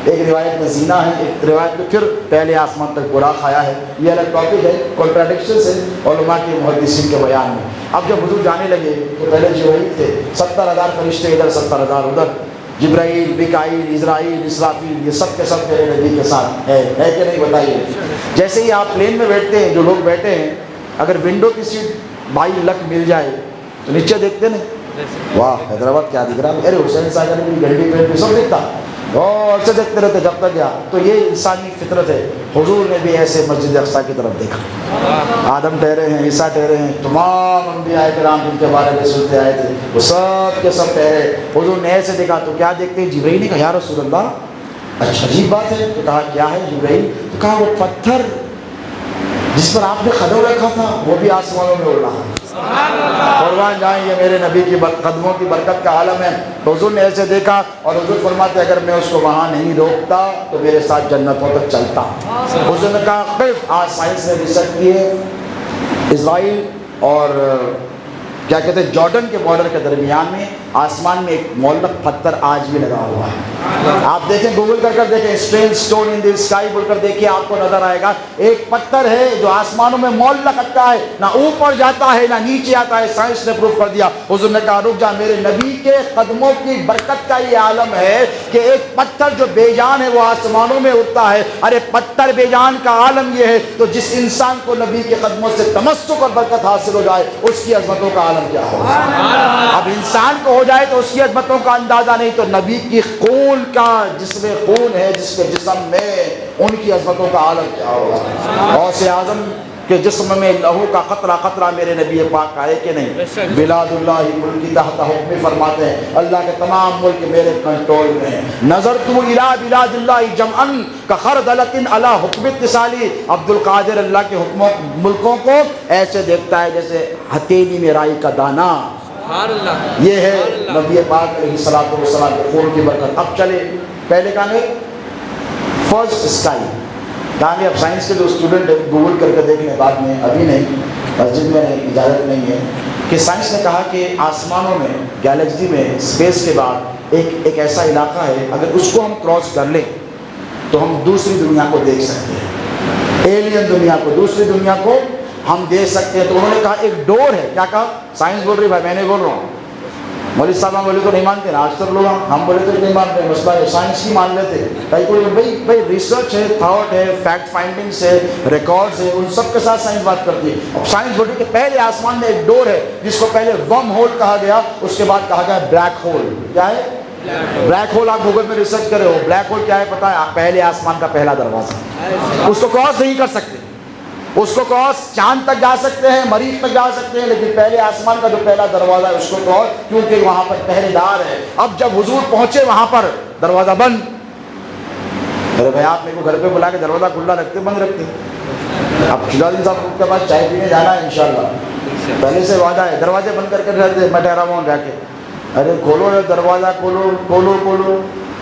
ایک روایت میں زینہ ہے، ایک روایت میں پھر پہلے آسمان تک براق آیا ہے. یہ الگ ٹاپک ہے، کنٹراڈکشنز ہے علماء کے محدثین کے بیان میں. اب جب حضور جانے لگے تو پہلے جبرائیل تھے، 70,000 فرشتے ادھر 70,000 ادھر، جبرائیل، میکائیل، اسرافیل، اسرافیل، یہ سب کے سب میرے نبی کے ساتھ ہے کہ نہیں بتائیے. جیسے ہی آپ پلین میں بیٹھتے ہیں، جو لوگ بیٹھے ہیں، اگر ونڈو کی سیٹ 22 لک مل جائے تو نیچے دیکھتے نا، واہ حیدرآباد کیا دکھ رہا ہے، ارے حسین ساگر کی گھنٹی پہ سب دیکھتا اور سے دیکھتے رہتے جب تک گیا. تو یہ انسانی فطرت ہے. حضور نے بھی ایسے مسجد اقصیٰ کی طرف دیکھا. آدم ٹھہرے ہیں، عیسیٰ ٹھہرے ہیں، تمام انبیاء کرام جن کے بارے میں سنتے آئے تھے وہ سب کے سب ٹھہرے. حضور نے ایسے دیکھا تو کیا دیکھتے ہیں؟ جبرائیل نے کہا یا رسول اللہ اچھا عجیب بات ہے. تو کہا کیا ہے جبرائیل؟ تو کہا وہ پتھر جس پر آپ نے قدم رکھا تھا وہ بھی آسمانوں میں اڑ رہا ہے. قربان جائیں یہ میرے نبی کی قدموں کی برکت کا عالم ہے. حضور نے ایسے دیکھا اور حضور فرماتے اگر میں اس کو وہاں نہیں روکتا تو میرے ساتھ جنتوں تک چلتا. حضور نے کہا قف، آج سائنس نے ریسرچ کی ہے، اسرائیل اور کیا کہتے ہیں جارڈن کے بارڈر کے درمیان میں آسمان میں ایک معلق پتھر آج بھی لگا ہوا ہے. آپ دیکھیں گوگل کر دیکھیں اسٹرینج اسٹون ان دی اسکائی بول کر دیکھیے، آپ کو نظر آئے گا ایک پتھر ہے جو آسمانوں میں معلق رکھتا ہے، نہ اوپر جاتا ہے نہ نیچے آتا ہے. سائنس نے پروف کر دیا. حضور نے کہا رک جا، میرے نبی کے قدموں کی برکت کا یہ عالم ہے کہ ایک پتھر جو بے جان ہے وہ آسمانوں میں اڑتا ہے. ارے پتھر بے جان کا عالم یہ ہے تو جس انسان کو نبی کے قدموں سے تمسک اور برکت حاصل ہو جائے اس کی عظمتوں کا عالم کیا ہوگا. اب انسان کو ہو جائے تو اس کی عظمتوں کا اندازہ نہیں، تو نبی کی خون کا جس میں خون ہے جس کے جسم میں ان کی عظمتوں کا عالم کیا ہوگا. غوث اعظم کہ جسم میں لہو کا قطرہ قطرہ میرے نبی پاک کا ہے کہ نہیں؟ بلاد اللہ ملکی تحت حکم فرماتے ہیں اللہ کے تمام ملک میرے کنٹرول میں ہیں. نظرت الی بلاد اللہ جمعا کخردلۃ علی حکم اتصالی. عبد القادر اللہ کے حکموں ملکوں کو ایسے دیکھتا ہے جیسے ہتھیلی میں رائی کا دانہ. یہ ہے نبی پاک علیہ الصلوۃ والسلام کے خون کی برکت. اب چلے پہلے کہاں گئے فرسٹ اسکائی کہاں گے. اب سائنس کے جو اسٹوڈنٹ ہیں گوگل کر کے دیکھ لیں بعد میں, ابھی نہیں, مسجد میں نہیں, اجازت نہیں ہے, کہ سائنس نے کہا کہ آسمانوں میں گیلیکسی میں اسپیس کے بعد ایک ایسا علاقہ ہے اگر اس کو ہم کراس کر لیں تو ہم دوسری دنیا کو دیکھ سکتے ہیں, ایلین دنیا کو, دوسری دنیا کو ہم دیکھ سکتے ہیں. تو انہوں نے کہا ایک ڈور ہے. کیا کہا؟ سائنس بول رہی بھائی, میں نہیں بول رہا ہوں. مولوی صاحب ہم بولے تو نہیں مانتے نا, آج تک لوگ ہم بولے تو نہیں مانتے, مسئلہ ہے سائنس ہی مان لیتے. بھائی ریسرچ ہے, تھاٹ ہے, فیکٹ فائنڈنگس ہے, ریکارڈز ہے, ان سب کے ساتھ سائنس بات کرتی ہے. اب سائنس بول رہی کہ پہلے آسمان میں ایک ڈور ہے جس کو پہلے ورم ہول کہا گیا, اس کے بعد کہا گیا بلیک ہول. کیا ہے بلیک ہول؟ آپ گوگل میں ریسرچ کرے ہو, بلیک ہول کیا ہے پتہ ہے؟ پہلے آسمان کا پہلا دروازہ. اس کو کراس نہیں کر سکتے, اس کو کراس چاند تک جا سکتے ہیں, مریخ تک جا سکتے ہیں, لیکن پہلے آسمان کا جو پہلا دروازہ ہے اس کو کراس, کیونکہ وہاں پر پہرے دار ہے. اب جب حضور پہنچے وہاں پر دروازہ بند. ارے بھائی آپ میرے کو گھر پہ بلا کے دروازہ کھلا رکھتے بند رکھتے؟ اب شجاعت صاحب کے پاس چائے پینے جانا ہے انشاءاللہ, پہلے سے وعدہ ہے, دروازے بند کر کے رہتے, میں ٹھہرا ہوا ہوں جا کے, ارے کھولو دروازہ, کھولو کھولو کھولو.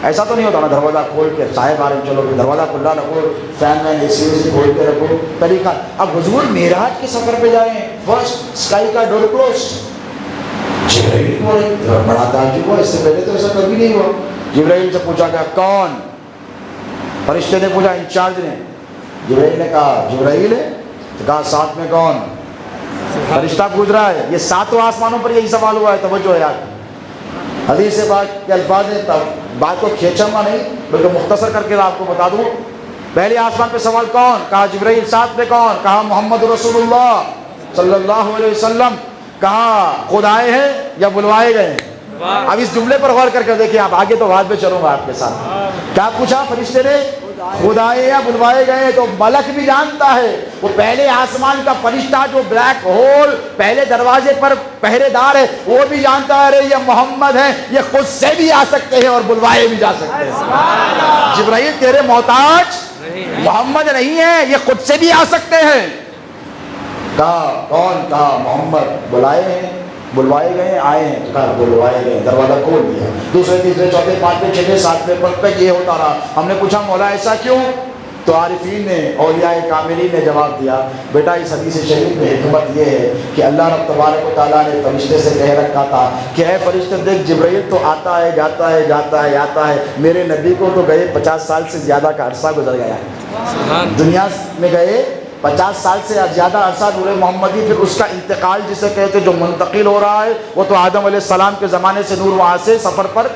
ایسا تو نہیں ہوتا نا, دروازہ کھول کے صاحب آ رہے چلو دروازہ کھلا رکھو, فین وین اے سی کھول کے رکھو, طریقہ. اب حضور معراج کے سفر پہ جائیں, فرسٹ اسکائی کا ڈور کلوز. جبرائیل کو بڑا تعجب ہوا, اس سے پہلے تو ایسا کبھی نہیں ہوا. جبرائیل سے پوچھا گیا کون؟ فرشتے نے پوچھا, انچارج نے. جبرائیل نے کہا جبرائیل ہے, تو کہا ساتھ میں کون؟ فرشتہ پوچھ رہا ہے. یہ ساتوں آسمانوں پر یہی سوال ہوا ہے, توجہ ہے یار. حدیث سے بات کے الفاظ ہیں, بات کو کھینچا ہوا نہیں بلکہ مختصر کر کے آپ کو بتا دوں. پہلے آسمان پہ سوال کون؟ کہا جبرائیل. ساتھ میں کون؟ کہا محمد رسول اللہ صلی اللہ علیہ وسلم. کہا خود آئے ہیں یا بلوائے گئے ہیں؟ اب اس جملے پر غور کر کے دیکھیں آپ, آگے تو بعد میں چلوں گا آپ کے ساتھ. کیا پوچھا فرشتے نے؟ خود آئے یا بلوائے گئے؟ تو ملک بھی جانتا ہے, وہ پہلے آسمان کا فرشتہ جو بلیک ہول پہلے دروازے پر پہرے دار ہے, وہ بھی جانتا ہے ارے یہ محمد ہیں, یہ خود سے بھی آ سکتے ہیں اور بلوائے بھی جا سکتے ہیں. جبرائیل تیرے محتاج محمد نہیں ہے, یہ خود سے بھی آ سکتے ہیں. کہا کون؟ کہا محمد. بلائے ہیں, بلوائے گئے, آئے ہیں؟ کہا بلوائے گئے. دروازہ کھول دیا. دوسرے تیسرے چوتھے پانچویں چھٹے ساتویں پد پہ یہ ہوتا رہا. ہم نے پوچھا مولا ایسا کیوں؟ تو عارفین نے, اولیاء کاملین نے جواب دیا, بیٹا اس حدیث شریف میں حکمت یہ ہے کہ اللہ رب تبارک و تعالیٰ نے فرشتے سے کہہ رکھا تھا کہ اے فرشتے دیکھ جبرائیل تو آتا ہے جاتا ہے جاتا ہے آتا ہے, میرے نبی کو تو گئے 50 سال سے زیادہ کا عرصہ گزر گیا ہے, دنیا میں گئے 50 سال سے زیادہ عرصہ نور محمدی. پھر اس کا انتقال جسے کہتے جو منتقل ہو رہا ہے, وہ تو آدم علیہ السلام کے زمانے سے نور وہاں سے سفر پر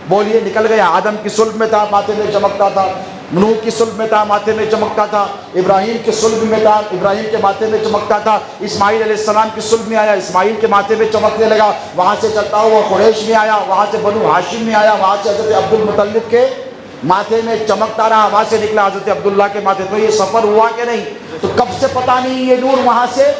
بولیے نکل گیا. آدم کی صلب میں تھا, ماتھے میں چمکتا تھا. نوح کی صلب میں تھا, ماتھے میں چمکتا تھا. ابراہیم کی صلب میں تھا, ابراہیم کے ماتھے میں چمکتا تھا. اسماعیل علیہ السلام کی صلب میں آیا, اسماعیل کے ماتھے میں چمکنے لگا. وہاں سے چلتا ہوا قریش میں آیا, وہاں سے بنو ہاشم میں آیا, وہاں سے حضرت عبد المطلب کے ماتھے میں چمکتا رہا, وہاں سے نکلا حضرت عبداللہ کے ماتھے. تو یہ سفر ہوا کہ نہیں؟ تو کب سے پتہ نہیں یہ نور وہاں سے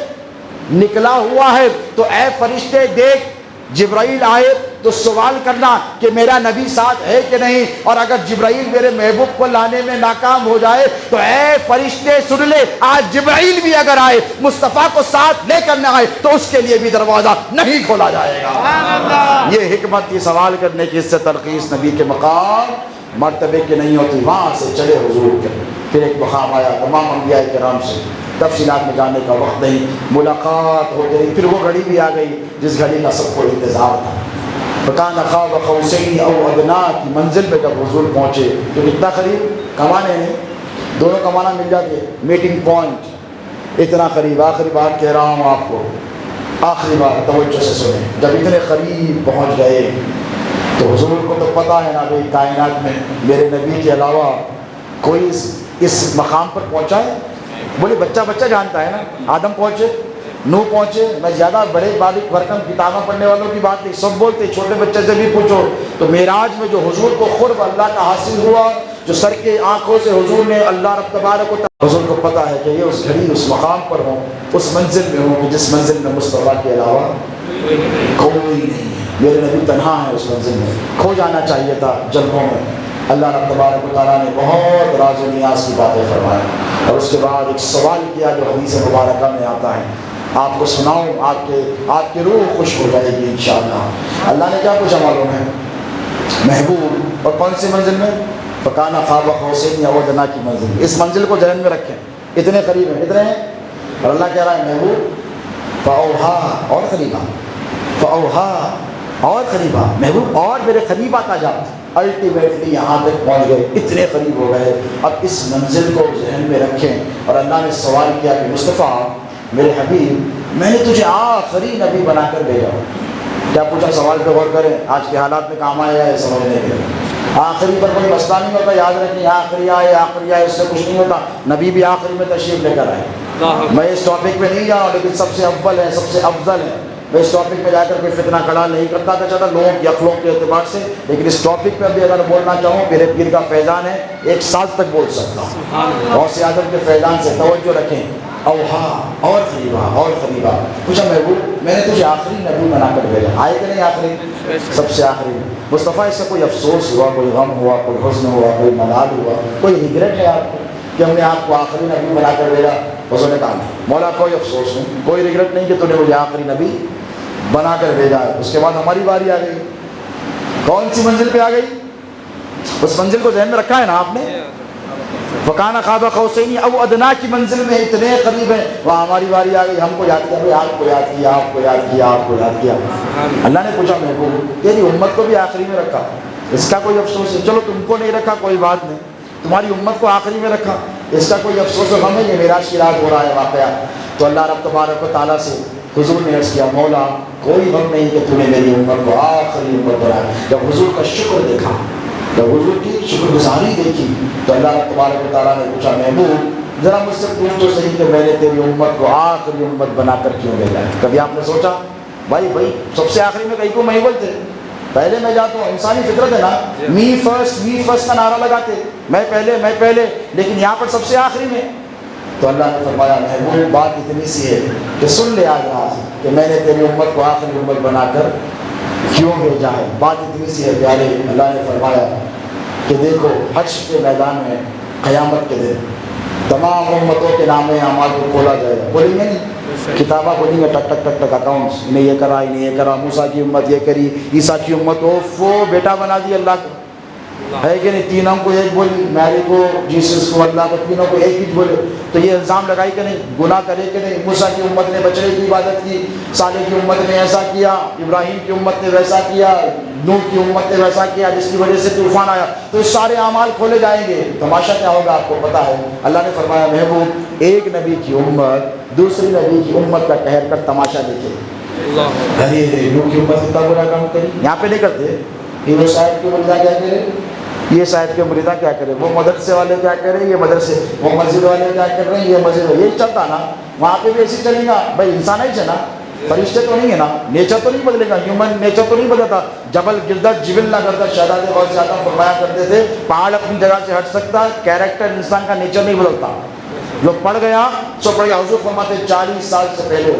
نکلا ہوا ہے. تو اے فرشتے دیکھ جبرائیل آئے تو سوال کرنا کہ میرا نبی ساتھ ہے کہ نہیں, اور اگر جبرائیل میرے محبوب کو لانے میں ناکام ہو جائے تو اے فرشتے سن لے, آج جبرائیل بھی اگر آئے مصطفیٰ کو ساتھ لے کر نہ آئے تو اس کے لیے بھی دروازہ نہیں کھولا جائے گا. یہ حکمت کی سوال کرنے کی, اس سے تلخیص نبی کے مقام مرتبے کی نہیں ہوتی. وہاں سے چلے حضور کے, پھر ایک مقام آیا تمام انبیاء کرام سے, تفصیلات میں جانے کا وقت نہیں, ملاقات ہو گئی. پھر وہ گھڑی بھی آ گئی جس گھڑی کا سب کو انتظار تھا. فَكَانَ قَابَ قَوْسَيْنِ أَوْ أَدْنَىٰ کی منزل پہ جب حضور پہنچے تو اتنا قریب کمانے نہیں, دونوں کمانا مل جاتے, میٹنگ پوائنٹ اتنا قریب. آخری بار کہہ رہا ہوں آپ کو, آخری بار توجہ سے سنیں, جب اتنے قریب پہنچ گئے تو حضور کو تو پتہ ہے نا بھائی کائنات میں میرے نبی کے علاوہ کوئی اس مقام پر پہنچا ہے. بولے بچہ بچہ جانتا ہے نا, آدم پہنچے, نوح پہنچے, میں زیادہ بڑے بالغ بھرکم کتابیں پڑھنے والوں کی بات نہیں, سب بولتے, چھوٹے بچے سے بھی پوچھو. تو معراج میں جو حضور کو قرب اللہ کا حاصل ہوا, جو سر کے آنکھوں سے حضور نے اللہ رب تبارک و تعالی، حضور کو پتہ ہے کہ یہ اس گھڑی اس مقام پر ہوں، اس منزل میں ہوں کہ جس منزل میں مصطفیٰ کے علاوہ کوئی نہیں ہے، میرے نبی تنہا ہے اس منزل میں، کھو جانا چاہیے تھا جنگوں میں۔ اللہ رب تبارک و تعالیٰ نے بہت راز و نیاز کی باتیں فرمائی، اور اس کے بعد ایک سوال کیا جو حدیث مبارکہ میں آتا ہے، آپ کو سناؤں، آپ کی روح خوش ہو جائے گی انشاءاللہ۔ اللہ نے کیا پوچھا معلوم ہے؟ محبوب، اور کون سی منزل میں؟ فکانہ خواب قوسین او ادنیٰ کی منزل۔ اس منزل کو ذہن میں رکھیں، اتنے قریب ہیں، اتنے ہیں، اور اللہ کہہ رہا ہے محبوب فاوہا، اور قریبا، فاوہا اور قریبا، محبوب اور میرے قریب آتا جا۔ الٹیمیٹلی یہاں تک پہنچ گئے، اتنے قریب ہو گئے۔ اب اس منزل کو ذہن میں رکھیں، اور اللہ نے سوال کیا کہ مصطفیٰ میرے حبیب، میں نے تجھے آخری نبی بنا کر بھیجا ہوں۔ کیا پوچھا؟ سوال پہ غور کریں، آج کے حالات میں کام آیا ہے سمجھنے کے لیے۔ آخری پر کوئی مسئلہ نہیں ہوتا، یاد رکھیں، آخری آئے اس سے کچھ نہیں ہوتا، نبی بھی آخری میں تشریف لے کر آئے۔ میں اس ٹاپک پہ نہیں جا رہا ہوں، لیکن سب سے اول ہے، سب سے افضل ہے۔ میں اس ٹاپک پہ جا کر کوئی فتنہ کھڑا نہیں کرتا تھا چاہتا لوگوں کی اخلاق کے اعتبار سے، لیکن اس ٹاپک پہ بھی اگر بولنا چاہوں، میرے پیر کا فیضان ہے، 1 سال تک بول سکتا ہوں۔ غوث اعظم کے فیضان سے توجہ رکھیں۔ اوہا اور قریبا، اور قریبا، پوچھا محبوب میں نے تجھے آخری نبی بنا کر بھیجا، آئے کہ نہیں آخری؟ سب سے آخری۔ مصطفیٰ اس سے کوئی افسوس ہوا، کوئی غم ہوا، کوئی حزن ہوا، کوئی ملال ہوا، کوئی ریگریٹ ہے آپ کو کہ ہم نے آپ کو آخری نبی بنا کر بھیجا؟ حضور نے کہا مولا کوئی افسوس نہیں، کوئی ریگریٹ نہیں کہ تو نے مجھے آخری نبی بنا کر بھیجا ہے۔ اس کے بعد ہماری باری آ گئی، کون سی منزل پہ آ گئی؟ اس منزل کو ذہن میں رکھا ہے نا آپ نے؟ وکانہ خواب قوسین او ادنیٰ کی منزل میں اتنے قریب ہیں، وہاں ہماری باری آ گئی، ہم کو یاد کیا، آپ کو یاد کیا، آپ کو یاد کیا، آپ کو یاد کیا۔ اللہ نے پوچھا محبوب تیری امت کو بھی آخری میں رکھا، اس کا کوئی افسوس ہے؟ چلو تم کو نہیں رکھا کوئی بات نہیں، تمہاری امت کو آخری میں رکھا، اس کا کوئی افسوس ہے؟ ہمیں یہ معراج کی رات ہو رہا ہے واقعہ۔ تو اللہ رب تبارک و تعالیٰ سے حضور نے عرض کیا مولا کوئی غم نہیں کہ تو نے میری امت کو آخری امت بنایا۔ جب حضور کا شکر دیکھا، جب حضور کی شکر گزاری دیکھی، تو اللہ تبارک و تعالیٰ نے پوچھا محبوب ذرا مجھ سے پوچھ تو صحیح کہ میں نے تیری امت کو آخری امت بنا کر کیوں بھیجا ہے؟ کبھی آپ نے سوچا؟ بھائی سب سے آخری میں کئی کو محبوب تھے، پہلے میں جاتا ہوں، انسانی فطرت ہے نا، می فرسٹ کا نعرہ لگاتے، میں پہلے، لیکن یہاں پر سب سے آخری میں۔ تو اللہ نے فرمایا محبوب بات اتنی سی ہے کہ سن لے آج رات کہ میں نے تیری امت کو آخری امت بنا کر کیوں بھیجا ہے۔ بات اتنی سی ہے پیارے، اللہ نے فرمایا کہ دیکھو حشر کے میدان میں قیامت کے دن تمام امتوں کے نام اعمال کو کھولا جائے گا، کھولیں گے نہیں، کتابہ کھولیں گے، ٹک ٹک ٹک ٹک اکاؤنٹس، انہیں یہ کرا، انہیں یہ کرا، موسیٰ کی امت یہ کری، عیسیٰ کی امت وہ بیٹا بنا دی اللہ کو، ہے کہ نہیں؟ تینوں کو ایک بولی، میری کو، جیسس کو، اللہ کو، تینوں کو ایک ہی بولے، تو یہ الزام لگائی کہ نہیں، گناہ کرے کہ نہیں؟ موسیٰ کی امت نے بچڑے کی عبادت کی، صالح کی امت نے ایسا کیا، ابراہیم کی امت نے ویسا کیا، نوح کی امت نے ویسا کیا، جس کی وجہ سے طوفان آیا، تو یہ سارے اعمال کھولے جائیں گے، تماشا کیا ہوگا آپ کو پتہ ہے۔ اللہ نے فرمایا محبوب ایک نبی کی امت دوسری نبی کی امت کا ٹھہر کر تماشا دیکھے، ارے نوح کی امت اتنا برا کام کری، یہاں پہ نہیں کرتے، یہ صاحب کی مریدہ کیا کرے، یہ صاحب کے مریدہ کیا کرے، وہ مدرسے والے کیا کرے، یہ مدرسے، وہ مسجد والے کیا کر رہے ہیں، یہ مسجد، یہی چلتا نا، وہاں پہ بھی ایسے چلے گا۔ بھائی انسان ہی ہے نا، فرشتے تو نہیں ہے نا، نیچر تو نہیں بدلے گا، ہیومن نیچر تو نہیں بدلتا، جبل گردت جبل نہ کرتا، شہزادے بہت زیادہ فرمایا کرتے تھے پہاڑ اپنی جگہ سے ہٹ سکتا، کیریکٹر انسان کا نیچر نہیں بدلتا۔ جو پڑھ گیا سو پڑھ گیا۔ حضور فرماتے 40 سال سے پہلے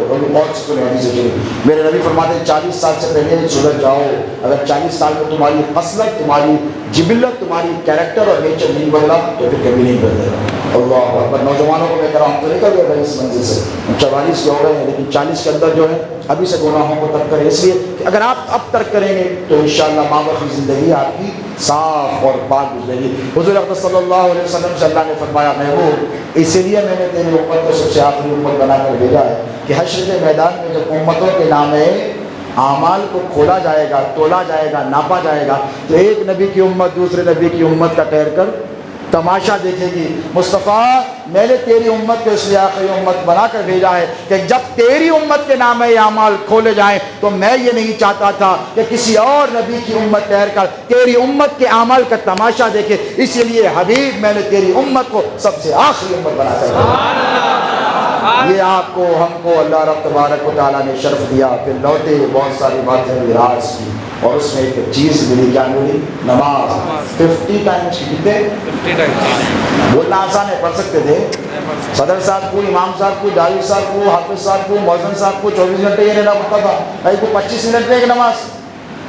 میرے نبی فرماتے 40 سال سے پہلے سدھر جاؤ، اگر 40 سال میں تمہاری خصلت، تمہاری جبلت، تمہاری کیریکٹر اور نیچر نہیں بدلا تو پھر کبھی نہیں بدلے گا۔ اللہ اکبر۔ نوجوانوں کو میں کہہ رہا ہوں تو نکل گئے اس منزل سے، 44 کے ہو گئے ہیں، لیکن 40 کے اندر جو ہے ابھی سے گناہوں کو ترک کریں، اس لیے کہ اگر آپ اب ترک کریں گے تو انشاءاللہ مابقی زندگی آپ کی صاف اور پاک گزرے گی۔ حضور اقدس صلی اللہ علیہ وسلم سے اللہ نے فرمایا محبوب اسی لیے میں نے تیری امت کو سب سے آخری امت بنا کر بھیجا ہے کہ حشر کے میدان میں جب امتوں کے نام اعمال کو کھولا جائے گا، تولا جائے گا، ناپا جائے گا، تو ایک نبی کی امت دوسرے نبی کی امت کا ٹھہر کر تماشا دیکھے گی۔ مصطفیٰ میں نے تیری امت کو اس لیے آخری امت بنا کر بھیجا ہے کہ جب تیری امت کے نام اعمال کھولے جائیں تو میں یہ نہیں چاہتا تھا کہ کسی اور نبی کی امت ٹھہر کر تیری امت کے اعمال کا تماشا دیکھے، اسی لیے حبیب میں نے تیری امت کو سب سے آخری امت بنا کر بھیجا۔ یہ آپ کو، ہم کو اللہ رب تبارک و تعالیٰ نے شرف دیا، پھر لوٹے بہت ساری باتیں وراثت کی۔ اور اس میں ایک چیز ملی، کیا ملی؟ نماز 50 ٹائمز کی. کتنے؟ 50 ٹائمز. بولنا آسان ہے، پڑھ سکتے تھے. صدر صاحب کو، امام صاحب کو، جاوید صاحب کو، حافظ صاحب کو، مؤذن صاحب کو 24 گھنٹے یہ لینا پڑتا تھا. بھائی کو 25 منٹ میں ایک نماز،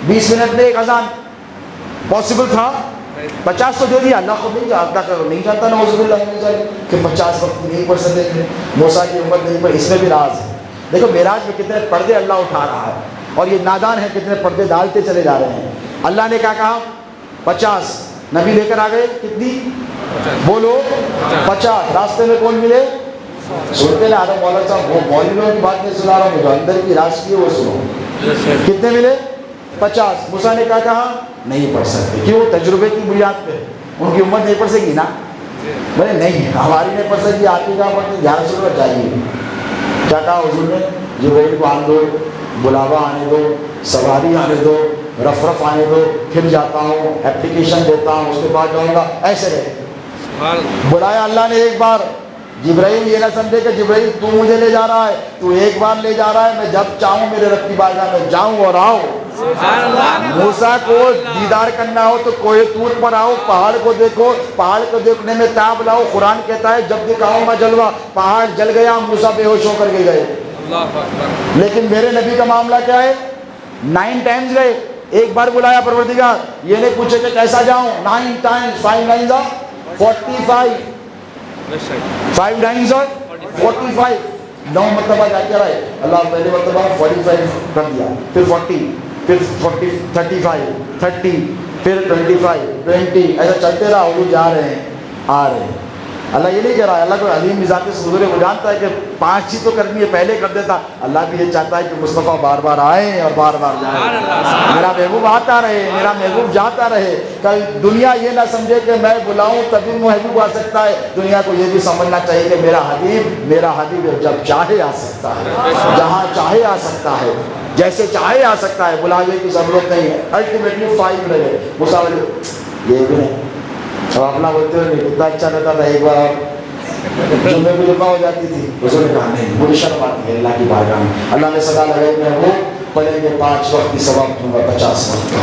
20 منٹ میں ایک اذان پاسبل تھا. 50 تو دے دیا. اللہ کو نہیں جانتا، نہیں جانتا نعوذ باللہ من ذالک کہ 50 وقت نہیں پڑھ سکتے تھے. موسیٰ کی امت نہیں پڑھی. اس میں بھی راز ہے. دیکھو معراج میں کتنے پردے اللہ اٹھا رہا ہے، اور یہ نادان ہے کتنے پردے ڈالتے چلے جا رہے ہیں. اللہ نے کیا کہا؟ 50. نبی لے کر آ گئے کتنی؟ بولو 50. راستے میں کون ملے؟ سنتے نا آدم مولانا صاحب، وہ مولویوں کی بات نہیں سنا رہا ہوں، جو اندر کی راز کی ہے وہ سنو. کتنے ملے؟ 50. موسیٰ نے کیا کہا؟ نہیں پڑھ سکتے. کیوں؟ تجربے کی بنیاد پہ. ان کی امت نہیں پڑھ سکے گی نا. بولے نہیں ہماری نہیں پڑھ سکتی، آپ کی کہاں پڑھتے؟ 1100 روپے چاہیے. کیا کہا حضور نے؟ جبرائیل کو آنے دو، بلاوا آنے دو، سواری آنے دو، رف رف آنے دو، پھر جاتا ہوں، اپلیکیشن دیتا ہوں، اس کے بعد جاؤں گا. ایسے رہے. بلایا اللہ نے ایک بار. جبرائیل یہ نہ سمجھے کہ جبرائیل تو مجھے لے جا رہا ہے، تو ایک بار لے جا رہا ہے، میں جب چاہوں میرے رب کی بارگاہ میں جاؤں اور آؤ. موسیٰ کو دیدار کرنا ہو تو کوہ طور پر آؤ، پہاڑ کو دیکھو، پہاڑ کو دیکھنے میں تاب لاؤ. قرآن کہتا ہے جب دکھاؤں گا جلوہ. پہاڑ جل گیا، موسیٰ بے ہوش ہو کر کے گئے. لیکن میرے نبی کا معاملہ کیا ہے؟ 9 ٹائمز گئے. ایک بار بلایا پروردگار، یہ نہیں پوچھے کہ کیسا جاؤں. 9 ٹائمز. 5 9 45. 5 9 45. 9 مرتبہ جا کے رہے. اللہ پہلے مرتبہ 45 کر دیا، پھر 40، پھر 40 35 30، پھر 25 20. ایسا چلتے رہا. حضور جا رہے ہیں، آ رہے ہیں. اللہ یہ نہیں کہہ رہا ہے، اللہ کو علیم مزاج سے حضور وہ جانتا ہے کہ 5 ہی تو کرنی ہے، پہلے کر دیتا. اللہ بھی یہ چاہتا ہے کہ مصطفیٰ بار بار آئے اور بار بار جائیں. میرا محبوب آتا رہے، میرا محبوب جاتا رہے. کل دنیا یہ نہ سمجھے کہ میں بلاؤں تبھی محبوب آ سکتا ہے. دنیا کو یہ بھی سمجھنا چاہیے کہ میرا حبیب جب چاہے آ سکتا ہے، جہاں چاہے آ سکتا ہے، جیسے چاہے آ سکتا ہے. بلانے کی ضرورت نہیں ہے. الٹیمیٹلی 5 رہے مساوی. یہ بھی نہیں اب اپنا بولتے ہوئے کتنا اچھا رہتا تھا. ایک بار جمعے کو جمعہ ہو جاتی تھی، اس نے کہا نہیں مجھے شرم آتی ہے اللہ کی بارگاہ میں. اللہ نے سزا لگائی میں وہ پڑھیں گے 5 وقت کی ثواب دوں گا 50 وقت.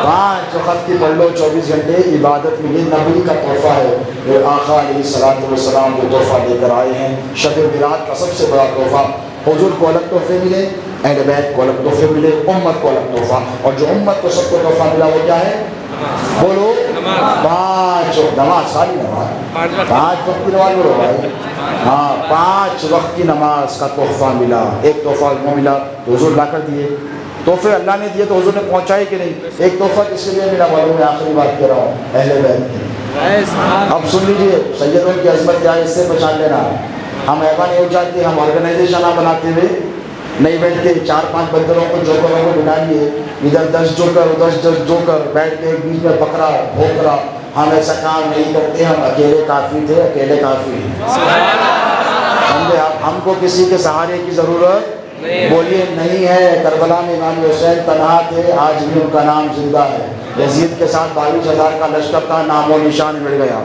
5 وقت کی پڑھ لو 24 گھنٹے عبادت میں. یہ نبی کا تحفہ ہے. یہ آقا علیہ الصلوۃ والسلام جو تحفہ لے کر آئے ہیں، شب میلاد کا سب سے بڑا تحفہ. حضور کو الگ تحفے ملے، اہل بیت کو الگ تحفے ملے، امت کو الگ تحفہ. اور جو امت کو سب کو تحفہ ملا وہ کیا ہے؟ بولو 5 نماز. ساری نماز 5 وقت کی نماز بولو بھائی. ہاں 5 وقت کی نماز کا تحفہ ملا. ایک تحفہ وہ ملا تو حضور لا کر دیے. تحفے اللہ نے دیے تو حضور نے پہنچائے کہ نہیں؟ ایک تحفہ کس کے لیے ملا معلوم ہے؟ آخری بات کہہ رہا ہوں، اہل بیت کے لیے. اب سن لیجیے سیدوں کی عظمت کیا ہے، اس سے پہچان لینا. ہم ایسا نہیں ہو جاتے، ہم آرگنائزیشن بناتے ہوئے نہیں بیٹھتے. 4-5 بندروں کو جوکروں کو بنا لیے، ادھر 10 جوکر ادھر 10 جوکر بیٹھ کے ایک بیچ میں بکرا بھوکرا. ہم ایسا کام نہیں کرتے. ہم اکیلے کافی تھے، اکیلے کافی ہیں. سمجھے آپ؟ ہم کو کسی کے سہارے کی ضرورت بولیے نہیں ہے. کربلا میں امام حسین تنہا تھے، آج بھی ان کا نام زندہ ہے. یزید کے ساتھ 22,000 کا لشکر تھا، نام و نشان مل گیا.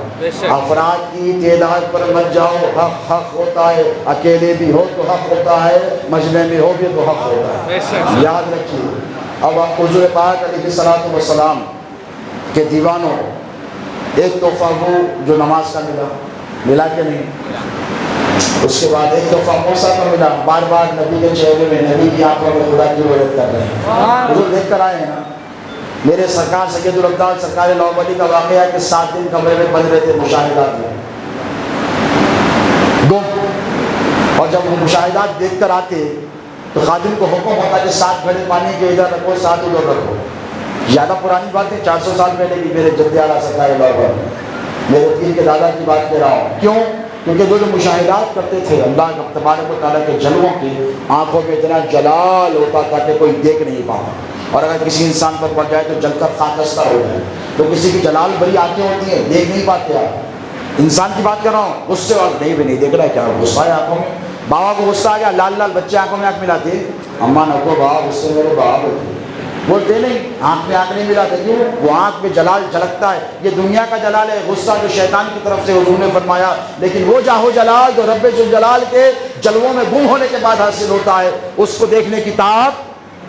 افراد کی تعداد پر مت جاؤ، حق حق ہوتا ہے. اکیلے بھی ہو تو حق ہوتا ہے، مجمع میں ہو بھی تو حق ہوتا ہے. یاد رکھیے. اب حضور پاک علیہ الصلوۃ والسلام کے دیوانوں، ایک تحفہ وہ جو نماز کا ملا کہ نہیں؟ اس کے بعد ایک تحفہ موسیٰ کا ملا. بار بار نبی کے چہرے میں، نبی کی آنکھوں میں خدا کی عبادت کر رہے ہیں. حضور دیکھ کر آئے ہیں نا. میرے سرکار سید الابدال سرکار لاہوری کا واقعہ ہے کہ 7 دن کمرے میں بند رہتے مشاہدات میں گم. اور جب وہ مشاہدات دیکھ کر آتے تو خادم کو حکم ہوتا کہ 7 گھڑے پانی کے ادھر رکھو، 7 ادھر رکھو. زیادہ پرانی بات ہے، 400 سال پہلے کی میرے جد اعلیٰ سرکار لاہوری، میرے پیر کے دادا کی بات کہہ رہا ہوں. کیوں؟ کیونکہ جو مشاہدات کرتے تھے اللہ تبارک و تعالیٰ کے جلووں کی، آنکھوں میں اتنا جلال ہوتا تھا کہ کوئی دیکھ نہیں پاتا. اور اگر کسی انسان پر پڑ جائے تو جل کر خاکستر ہو جائے. تو کسی کی جلال بھری آنکھیں ہوتی ہیں، دیکھ نہیں پاتے. آپ انسان کی بات کر رہا ہوں، اس سے اور نہیں بھی نہیں دیکھ رہا ہے. کیا غصہ ہے آنکھوں میں؟ بابا کو غصہ آ گیا، لال لال بچے آنکھوں میں آنکھ ملاتے. اماں نکو بابا اس سے میرے بابا ہوتے بولتے نہیں، آنکھ میں آنکھ نہیں ملاتے. کیوں؟ وہ آنکھ میں جلال جھلکتا ہے. یہ دنیا کا جلال ہے، غصہ جو شیطان کی طرف سے حضور نے فرمایا. لیکن وہ جاہو جلال جو رب ذوالجلال کے جلووں میں گم ہونے کے بعد حاصل ہوتا ہے، اس کو دیکھنے کی طاقت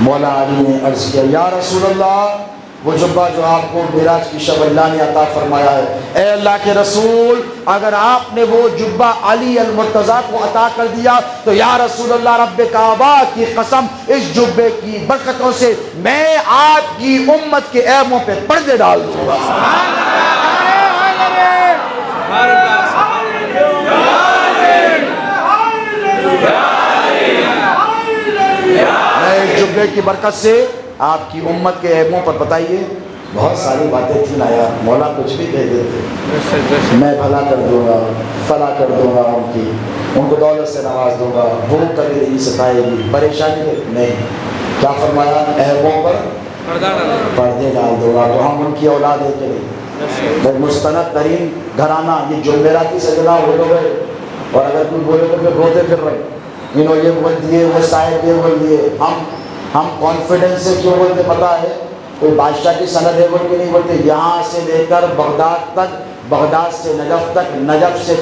مولا علی نے عرض کیا یا رسول اللہ وہ جبہ جو آپ کو معراج کی شب اللہ نے عطا فرمایا ہے، اے اللہ کے رسول اگر آپ نے وہ جبہ علی المرتضیٰ کو عطا کر دیا تو یا رسول اللہ رب کعبہ کی قسم اس جبے کی برکتوں سے میں آپ کی امت کے عیبوں پہ پردے ڈال دوں گا۔ میں جبے کی برکت سے آپ کی امت کے عیبوں پر بتائیے بہت ساری باتیں تھیں نا یار، مولا کچھ بھی کہہ دیتے، میں بھلا کر دوں گا، فلاں کر دوں گا، ان کو دولت سے نواز دوں گا، بھوک کبھی نہیں ستائے گی، پریشانی نہیں، کیا فرمایا عیبوں پر پردے ڈال دوں گا۔ تو ہم ان کی اولاد ہے کہ نہیں؟ وہ مستند ترین گھرانہ، یہ جمعراتی سجدہ ہو گئے، اور اگر کوئی بولے تو پھر روتے پھر رہے، انہوں یہ بول دیے، وہ صاحب یہ بول دیے۔ ہم کانفیڈنس سے کیوں بولتے پتہ ہے؟ کوئی بادشاہ کی سند ہے بول کے نہیں بولتے، یہاں سے لے کر بغداد تک، بغداد سے نجف تک، نجف سے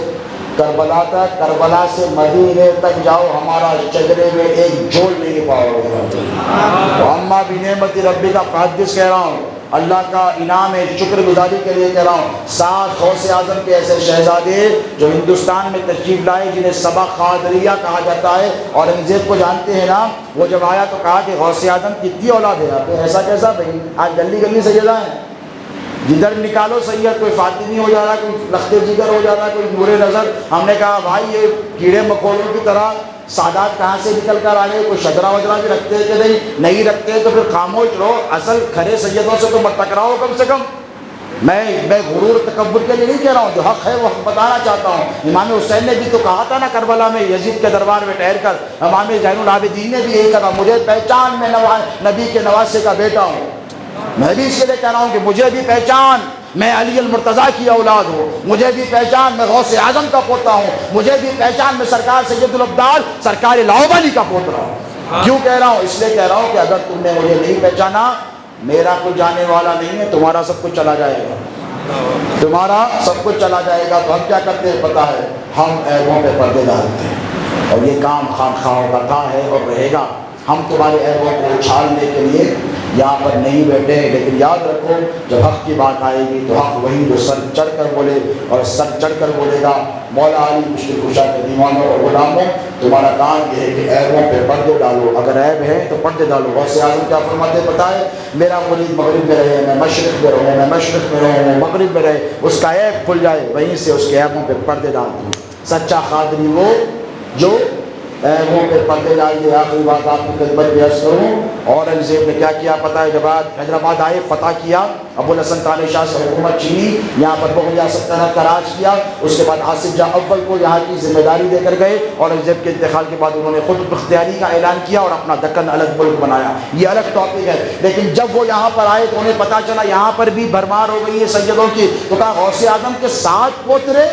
کربلا تک، کربلا سے مدینے تک جاؤ، ہمارا شجرے میں ایک جھول نہیں پاؤ گے۔ اما بنعمت ربی کا فحدث کہہ رہا ہوں، اللہ کا انعام ہے، شکر گزاری کے لیے کہہ رہا ہوں۔ 7 غوث اعظم کے ایسے شہزادے جو ہندوستان میں تشریف لائے جنہیں سبا قادریہ کہا جاتا ہے، اورنگزیب کو جانتے ہیں نا، وہ جب آیا تو کہا کہ غوث اعظم کتنی اولاد ہے آپ، ایسا کیسا بھائی؟ آج گلی گلی سیدہ ہیں، جدھر نکالو سید، کوئی فاطمی ہو جا رہا، کوئی لخت جگر ہو جا رہا، کوئی نور نظر۔ ہم نے کہا بھائی یہ کیڑے مکوڑوں کی طرح سادات کہاں سے نکل کر آئے؟ کوئی شجرا وجرا بھی رکھتے ہیں کہ نہیں رکھتے تو پھر خاموش رہو، اصل کھڑے سیدوں سے تو مت ٹکراؤ کم سے کم۔ میں غرور تکبر کے لیے نہیں کہہ رہا ہوں، جو حق ہے وہ حق بتانا چاہتا ہوں۔ امام حسین نے بھی تو کہا تھا نا کربلا میں یزید کے دربار میں ٹھہر کر، امام زین العابدین نے بھی یہی کہا، مجھے پہچان، میں نبی کے نواسے کا بیٹا ہوں۔ میں بھی اس کے لیے کہہ رہا ہوں کہ مجھے بھی پہچان، میں علی المرتضیٰ کی اولاد ہوں، مجھے بھی پہچان میں غوث اعظم کا پوتا ہوں، مجھے بھی پہچان میں سرکار سید الابدال سرکار لاہوری کا پوترا ہوں۔ کیوں کہہ رہا ہوں؟ اس لیے کہہ رہا ہوں کہ اگر تم نے مجھے نہیں پہچانا، میرا کوئی جانے والا نہیں ہے، تمہارا سب کچھ چلا جائے گا، تمہارا سب کچھ چلا جائے گا۔ تو ہم کیا کرتے ہیں پتہ ہے؟ ہم عیبوں پہ پردے ڈالتے ہیں، اور یہ کام خانخواہوں کا تھا ہے اور رہے گا۔ ہم تمہارے عیبوں کو اچھالنے کے لیے یہاں پر نہیں بیٹھے ہیں، لیکن یاد رکھو جب حق کی بات آئے گی تو حق وہی جو سر چڑھ کر بولے، اور سر چڑھ کر بولے گا۔ مولا علی مشکل کشا کے دیوانوں اور غلاموں، تمہارا کام یہ ہے کہ عیبوں پہ پردے ڈالو، اگر عیب ہے تو پردے ڈالو۔ غوث اعظم کیا فرماتے پتہ ہے؟ میرا مرید مغرب میں رہے، میں مشرق میں رہوں، میں مشرق میں رہوں، میں مغرب میں رہے، اس کا عیب کھل جائے، وہیں سے اس کے عیبوں پہ پردے ڈال دوں۔ سچا قادری وہ جو عیبوں پہ پردے ڈال دے۔ آخری بات آپ کی خدمت میں عرض کروں، اورنگزیب نے کیا کیا پتہ ہے؟ جب حیدرآباد آئے، فتح کیا، ابو الحسن تانیٰ شاہ سے حکومت چھینی، یہاں پر بغیا سلطنت کا راج کیا۔ اس کے بعد آصف جاہ اول کو یہاں کی ذمہ داری دے کر گئے۔ اورنگزیب کے انتقال کے بعد انہوں نے خود اختیاری کا اعلان کیا اور اپنا دکن الگ ملک بنایا، یہ الگ ٹاپک ہے۔ لیکن جب وہ یہاں پر آئے تو انہیں پتہ چلا یہاں پر بھی بھرمار ہو گئی ہے سیدوں کی، تو کہا غوث اعظم کے 7 پوترے،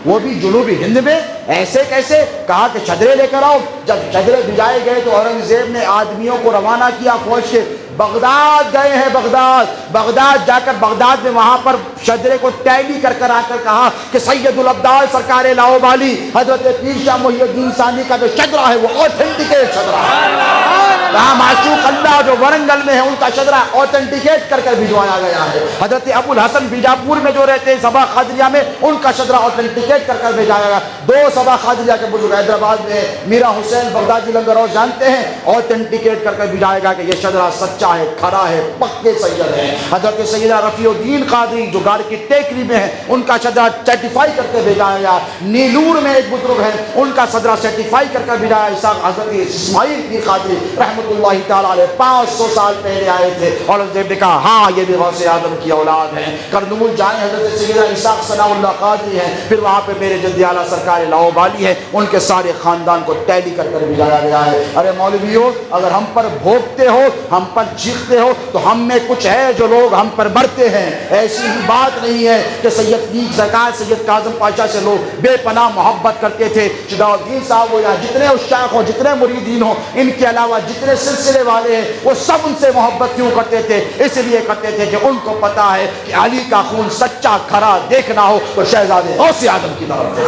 وہ بھی جنوبی ہند میں، ایسے کیسے؟ کہا کہ چادریں لے کر آؤ۔ جب چادریں بھجائے گئے تو اورنگزیب نے آدمیوں کو روانہ کیا فوج کے، بغداد گئے ہیں، بغداد جا کر بغداد میں وہاں پر شجرے کو ٹیلی کر کر آ کر کہا کہ سید الابدال سرکار لاہوری حضرت پیر شاہ محی الدین ثانی کا جو شجرہ ہے وہ اوتھینٹیکیٹ شجرہ ہے، کہا معشوق اللہ جو ورنگل میں ہے ان کا شجرہ اوتھینٹیکیٹ کر کر بھجوایا گیا ہے۔ حضرت ابو الحسن بیجاپور میں جو رہتے ہیں سبا قادریہ میں، ان کا شجرہ اوتھینٹیکیٹ کر کر بھیجایا گیا۔ 2 سبا قادریہ کے بزرگ حیدرآباد میں میرا حسین بغدادی لنگر اور جانتے ہیں، اوتھینٹیکیٹ کر کر بھیجایا گیا کہ یہ شجرہ سچا ہے، کھرا ہے، پکے سید ہیں۔ حضرت سیدہ رفیع الدین قادری جو گاڑ کی ٹیکری میں ہیں، ان کا شجرہ سرٹیفائی کر کے بھیجایا گیا۔ نیلور میں ایک بزرگ ہیں، ان کا شجرہ سرٹیفائی کر کر بھیجایا۔ حضرت اسماعیل پیر قادری رحمۃ اللہ تعالیٰ علیہ 500 سال پہلے آئے تھے، اور اورنگزیب نے کہا ہاں یہ بھی غوث اعظم کی اولاد ہیں۔ کرنول جائیں، حضرت سیدہ اسحاق ثناء اللہ قادری ہیں، پھر وہاں پہ میرے جد اعلیٰ سرکار لاہوری ہیں، ان کے سارے خاندان کو ٹیلی کر کر بھیجایا گیا ہے۔ ارے مولویوں، اگر ہم پر بھوکتے ہو، ہم پر چیختے ہو، تو ہم میں کچھ ہے جو لوگ ہم پر مرتے ہیں۔ ایسی ہی بات نہیں ہے کہ سید سرکار سید کاظم پاشا سے لوگ بے پناہ محبت کرتے تھے۔ شجاع الدین صاحب ہو یا جتنے عشاق ہو، جتنے مریدین ہو، ان کے علاوہ جتنے سلسلے والے ہیں، وہ سب ان سے محبت کیوں کرتے تھے؟ اس لیے کرتے تھے کہ ان کو پتا ہے کہ علی کا خون سچا کھرا دیکھنا ہو تو شہزادے غوث اعظم کی طرف سے۔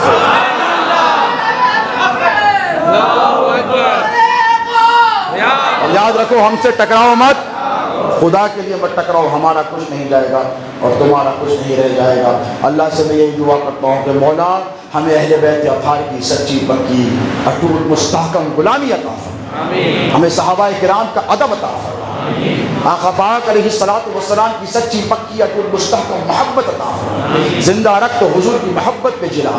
یاد رکھو ہم سے ٹکراؤ مت، خدا کے لیے مت ٹکراؤ، ہمارا کچھ نہیں جائے گا اور تمہارا کچھ نہیں رہ جائے گا۔ اللہ سے میں یہی دعا کرتا ہوں کہ مولا ہمیں اہل بیت اطہار کی سچی پکی اٹوٹ مستحکم غلامی عطا فرما، ہمیں صحابہ کرام کا ادب عطا فرما، آقا پاک علیہ الصلوۃ والسلام کی سچی پکی اٹوٹ مستحکم محبت عطا فرما، زندہ رکھ تو حضور کی محبت پہ جلا،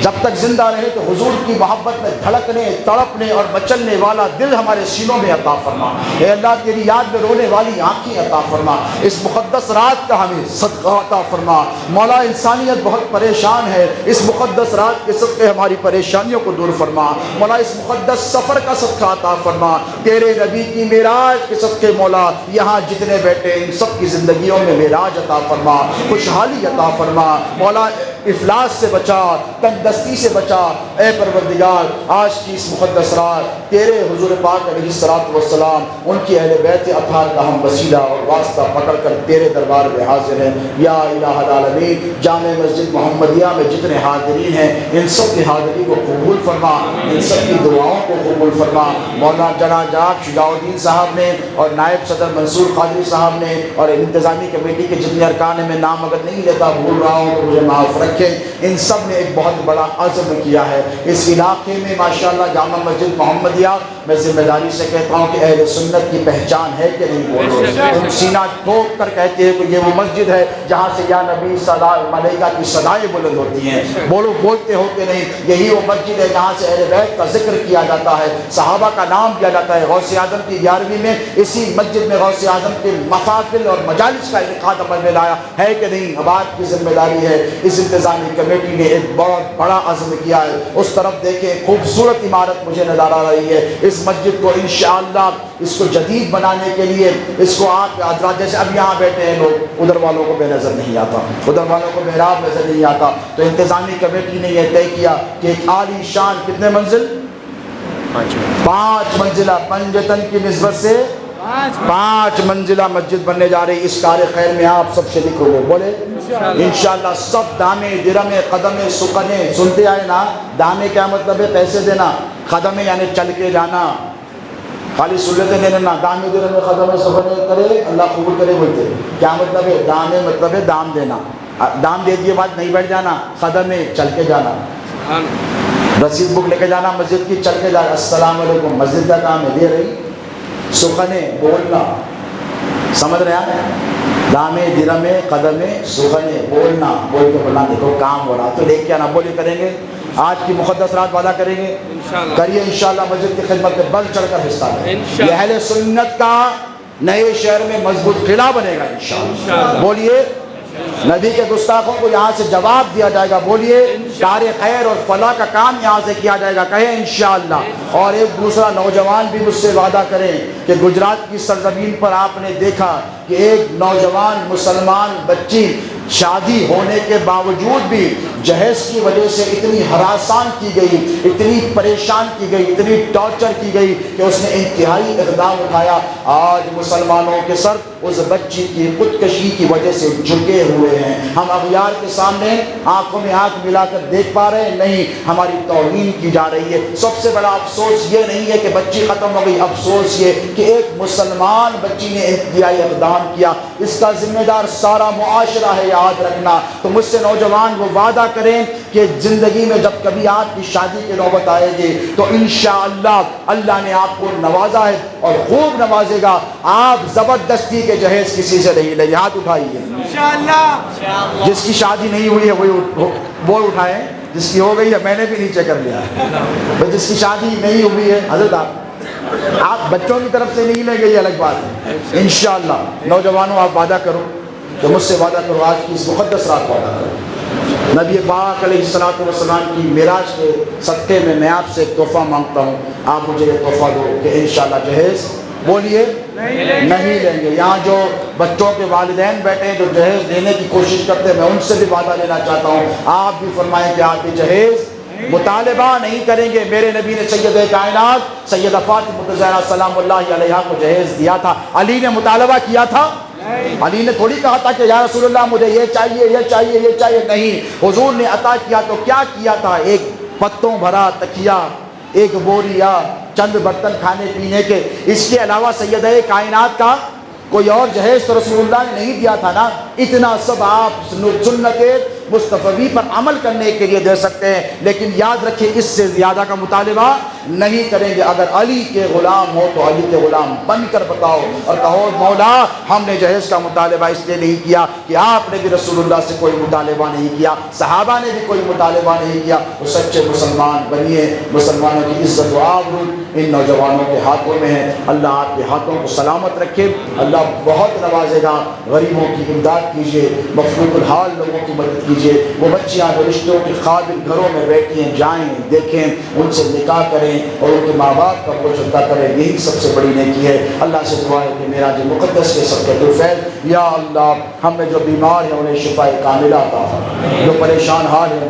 جب تک زندہ رہے تو حضور کی محبت میں دھڑکنے تڑپنے اور مچلنے والا دل ہمارے سینوں میں عطا فرما، اے اللہ تیری یاد میں رونے والی آنکھیں عطا فرما، اس مقدس رات کا ہمیں صدقہ عطا فرما۔ مولا انسانیت بہت پریشان ہے، اس مقدس رات کے صدقے ہماری پریشانیوں کو دور فرما، مولا اس مقدس سفر کا صدقہ عطا فرما، تیرے نبی کی معراج کے صدقے مولا یہاں جتنے بیٹھے ان سب کی زندگیوں میں معراج عطا فرما، خوشحالی عطا فرما، مولا افلاس سے بچا، تنگ سے بچا، اے پروردگار آج کی اس مقدس رات تیرے حضور پاک علیہ الصلوۃ والسلام ان کی اہل بیت اطہار کا ہم وسیلہ اور واسطہ پکڑ کر تیرے دربار میں حاضر ہیں یا الہ العالمین۔ جامع مسجد محمدیہ میں جتنے حاضرین ہیں ان سب کی حاضری کو قبول فرما، ان سب کی دعاؤں کو قبول فرما، مولانا جناب شجاع الدین صاحب نے اور نائب صدر منصور قادری صاحب نے اور انتظامی کمیٹی کے جتنے ارکان ہیں، میں نام اگر نہیں لیتا بھول رہا ہوں تو مجھے معاف رکھیں، ان سب نے ایک بہت بڑا عزم کیا ہے اس علاقے میں ماشاءاللہ۔ جامع مسجد محمدیہ میں ذمہ داری سے کہتا ہوں کہ اہل سنت کی پہچان ہے کہ نہیں، بولو تم سینہ ٹھوک کر کہتے ہیں کہ یہ وہ مسجد ہے جہاں سے یا نبی ملائکہ کی صدائیں بلند ہوتی ہیں، بولو بولتے ہو کہ نہیں، یہی وہ مسجد ہے جہاں سے اہل بیت کا ذکر کیا جاتا ہے، صحابہ کا نام کیا جاتا ہے۔ غوث اعظم کی 11ویں میں اسی مسجد میں غوث اعظم کے محافل اور مجالس کا انعقاد عمل میں لایا ہے کہ نہیں، اب آپ کی ذمہ داری ہے۔ اس انتظامی کمیٹی نے ایک بہت بڑا عزم کیا ہے، اس طرف دیکھیں خوبصورت عمارت مجھے نظر آ رہی ہے، اس مسجد کو انشاءاللہ اس کو جدید بنانے کے لیے اس کو آپ حضرات جیسے اب یہاں بیٹھے ہیں لوگ، ادھر والوں کو بے نظر نہیں آتا، ادھر والوں کو محراب نظر نہیں آتا، تو انتظامی کمیٹی نے یہ طے کیا کہ ایک عالی شان کتنے منزل 5 منزلہ پنجتن کی نسبت سے 5 منزلہ مسجد بننے جا رہی۔ اس کار خیر میں آپ سب شریک ہو گئے، بولے انشاءاللہ سب دامے درمے قدمے سکنے، سنتے آئے نا، دامے کیا مطلب ہے؟ پیسے دینا، قدمے یعنی چل کے جانا، خالی سنتے نہیں لینا، دامے درمے قدمے سکنے کرے اللہ قبول کرے بولتے، کیا مطلب ہے؟ دامے مطلب ہے دام دینا، دام دے دیے بعد نہیں بیٹھ جانا، قدمے چل کے جانا، رسید بک لے کے جانا مسجد کی، چل کے جانا، السلام علیکم مسجد کا کام ہے، دے رہی سخنے بولنا، سمجھ رہے ہیں؟ دامے درمے قدمے سخنے بولنا، بول کے بولنا دیکھو کام ہو رہا تو لے کے آنا، بولے کریں گے آج کی مقدس رات وعدہ کریں گے، کریے انشاءاللہ مسجد کی خدمت میں بڑھ چڑھ کر حصہ لیں، یہ اہل سنت کا نئے شہر میں مضبوط قلعہ بنے گا انشاءاللہ، بولیے نبی کے گستاخوں کو یہاں سے جواب دیا جائے گا، بولیے کار خیر اور فلاح کا کام یہاں سے کیا جائے گا، کہیں انشاءاللہ۔ اور ایک دوسرا نوجوان بھی مجھ سے وعدہ کریں کہ گجرات کی سرزمین پر آپ نے دیکھا کہ ایک نوجوان مسلمان بچی شادی ہونے کے باوجود بھی جہیز کی وجہ سے اتنی ہراسان کی گئی، اتنی پریشان کی گئی، اتنی ٹارچر کی گئی کہ اس نے انتہائی اقدام اٹھایا۔ آج مسلمانوں کے سر اس بچی کی خودکشی کی وجہ سے جھکے ہوئے ہیں، ہم اغیار کے سامنے آنکھوں میں آنکھ ملا کر دیکھ پا رہے ہیں؟ نہیں، ہماری توہین کی جا رہی ہے۔ سب سے بڑا افسوس یہ نہیں ہے کہ بچی ختم ہو گئی، افسوس یہ کہ ایک مسلمان بچی نے انتہائی اقدام کیا، اس کا ذمہ دار سارا معاشرہ ہے، یاد رکھنا۔ تو مجھ سے نوجوان وہ وعدہ کریں کہ زندگی میں جب کبھی آپ کی شادی کی نوبت آئے گی تو انشاءاللہ اللہ نے آپ کو نوازا ہے اور خوب نوازے گا، آپ زبردستی کے جہیز کسی سے نہیں لیں، ہاتھ اٹھائیے انشاءاللہ۔ جس کی شادی نہیں ہوئی ہے وہ اٹھائیں، جس کی ہو گئی ہے میں نے بھی نیچے کر لیا ہے، جس کی شادی نہیں ہوئی ہے حضرت آپ بچوں کی طرف سے نہیں لے گئی الگ بات ہے، انشاءاللہ۔ نوجوانوں آپ وعدہ کرو کہ مجھ سے وعدہ کرو، آج کی اس مقدس رات وعدہ کرو، نبی پاک علیہ الصلوۃ والسلام کی معراج کے صدقے میں آپ سے ایک تحفہ مانگتا ہوں، آپ مجھے یہ تحفہ دو کہ انشاءاللہ جہیز بولیے نہیں لیں گے۔ یہاں جو بچوں کے والدین بیٹھے ہیں جو جہیز دینے کی کوشش کرتے ہیں، میں ان سے بھی وعدہ لینا چاہتا ہوں، آپ بھی فرمائیں کہ آپ بھی جہیز مطالبہ نہیں کریں گے۔ میرے نبی نے سید کائنات سیدہ فاطمہ الزہرا سلام اللہ علیہا کو جہیز دیا تھا، علی نے مطالبہ کیا تھا؟ علی نے تھوڑی کہا تھا کہ یا رسول اللہ مجھے یہ چاہیے یہ چاہیے یہ چاہیے، نہیں، حضور نے عطا کیا تو کیا کیا تھا؟ ایک پتوں بھرا تکیہ ایک بوری یا چند برتن کھانے پینے کے، اس کے علاوہ سیدہ کائنات کا کوئی اور جہیز تو رسول اللہ نے نہیں دیا تھا نا۔ اتنا سب آپ سنت مصطفی پر عمل کرنے کے لیے دے سکتے ہیں، لیکن یاد رکھیں اس سے زیادہ کا مطالبہ نہیں کریں گے۔ اگر علی کے غلام ہو تو علی کے غلام بن کر بتاؤ اور کہو مولا ہم نے جہیز کا مطالبہ اس لیے نہیں کیا کہ آپ نے بھی رسول اللہ سے کوئی مطالبہ نہیں کیا، صحابہ نے بھی کوئی مطالبہ نہیں کیا۔ تو سچے مسلمان بنیے، مسلمانوں کی عزت و آبرو ان نوجوانوں کے ہاتھوں میں ہے۔ اللہ آپ کے ہاتھوں کو سلامت رکھے، اللہ بہت نوازے گا۔ غریبوں کی امداد کیجیے، مفقود الحال لوگوں کی مدد کیجیے۔ وہ بچیاں جو رشتوں کے قابل گھروں میں بیٹھی ہیں جائیں، دیکھیں، ان سے نکاح کریں اور ان کے ماں باپ کا بوجھ ہلکا کریں، یہی سب سے بڑی نیکی ہے۔ اللہ سے دعا ہے کہ معراج مقدس کے صدقۃ الفیض یا اللہ ہم میں جو بیمار ہیں انہیں شفا کاملہ عطا فرما، جو پریشان حال ہیں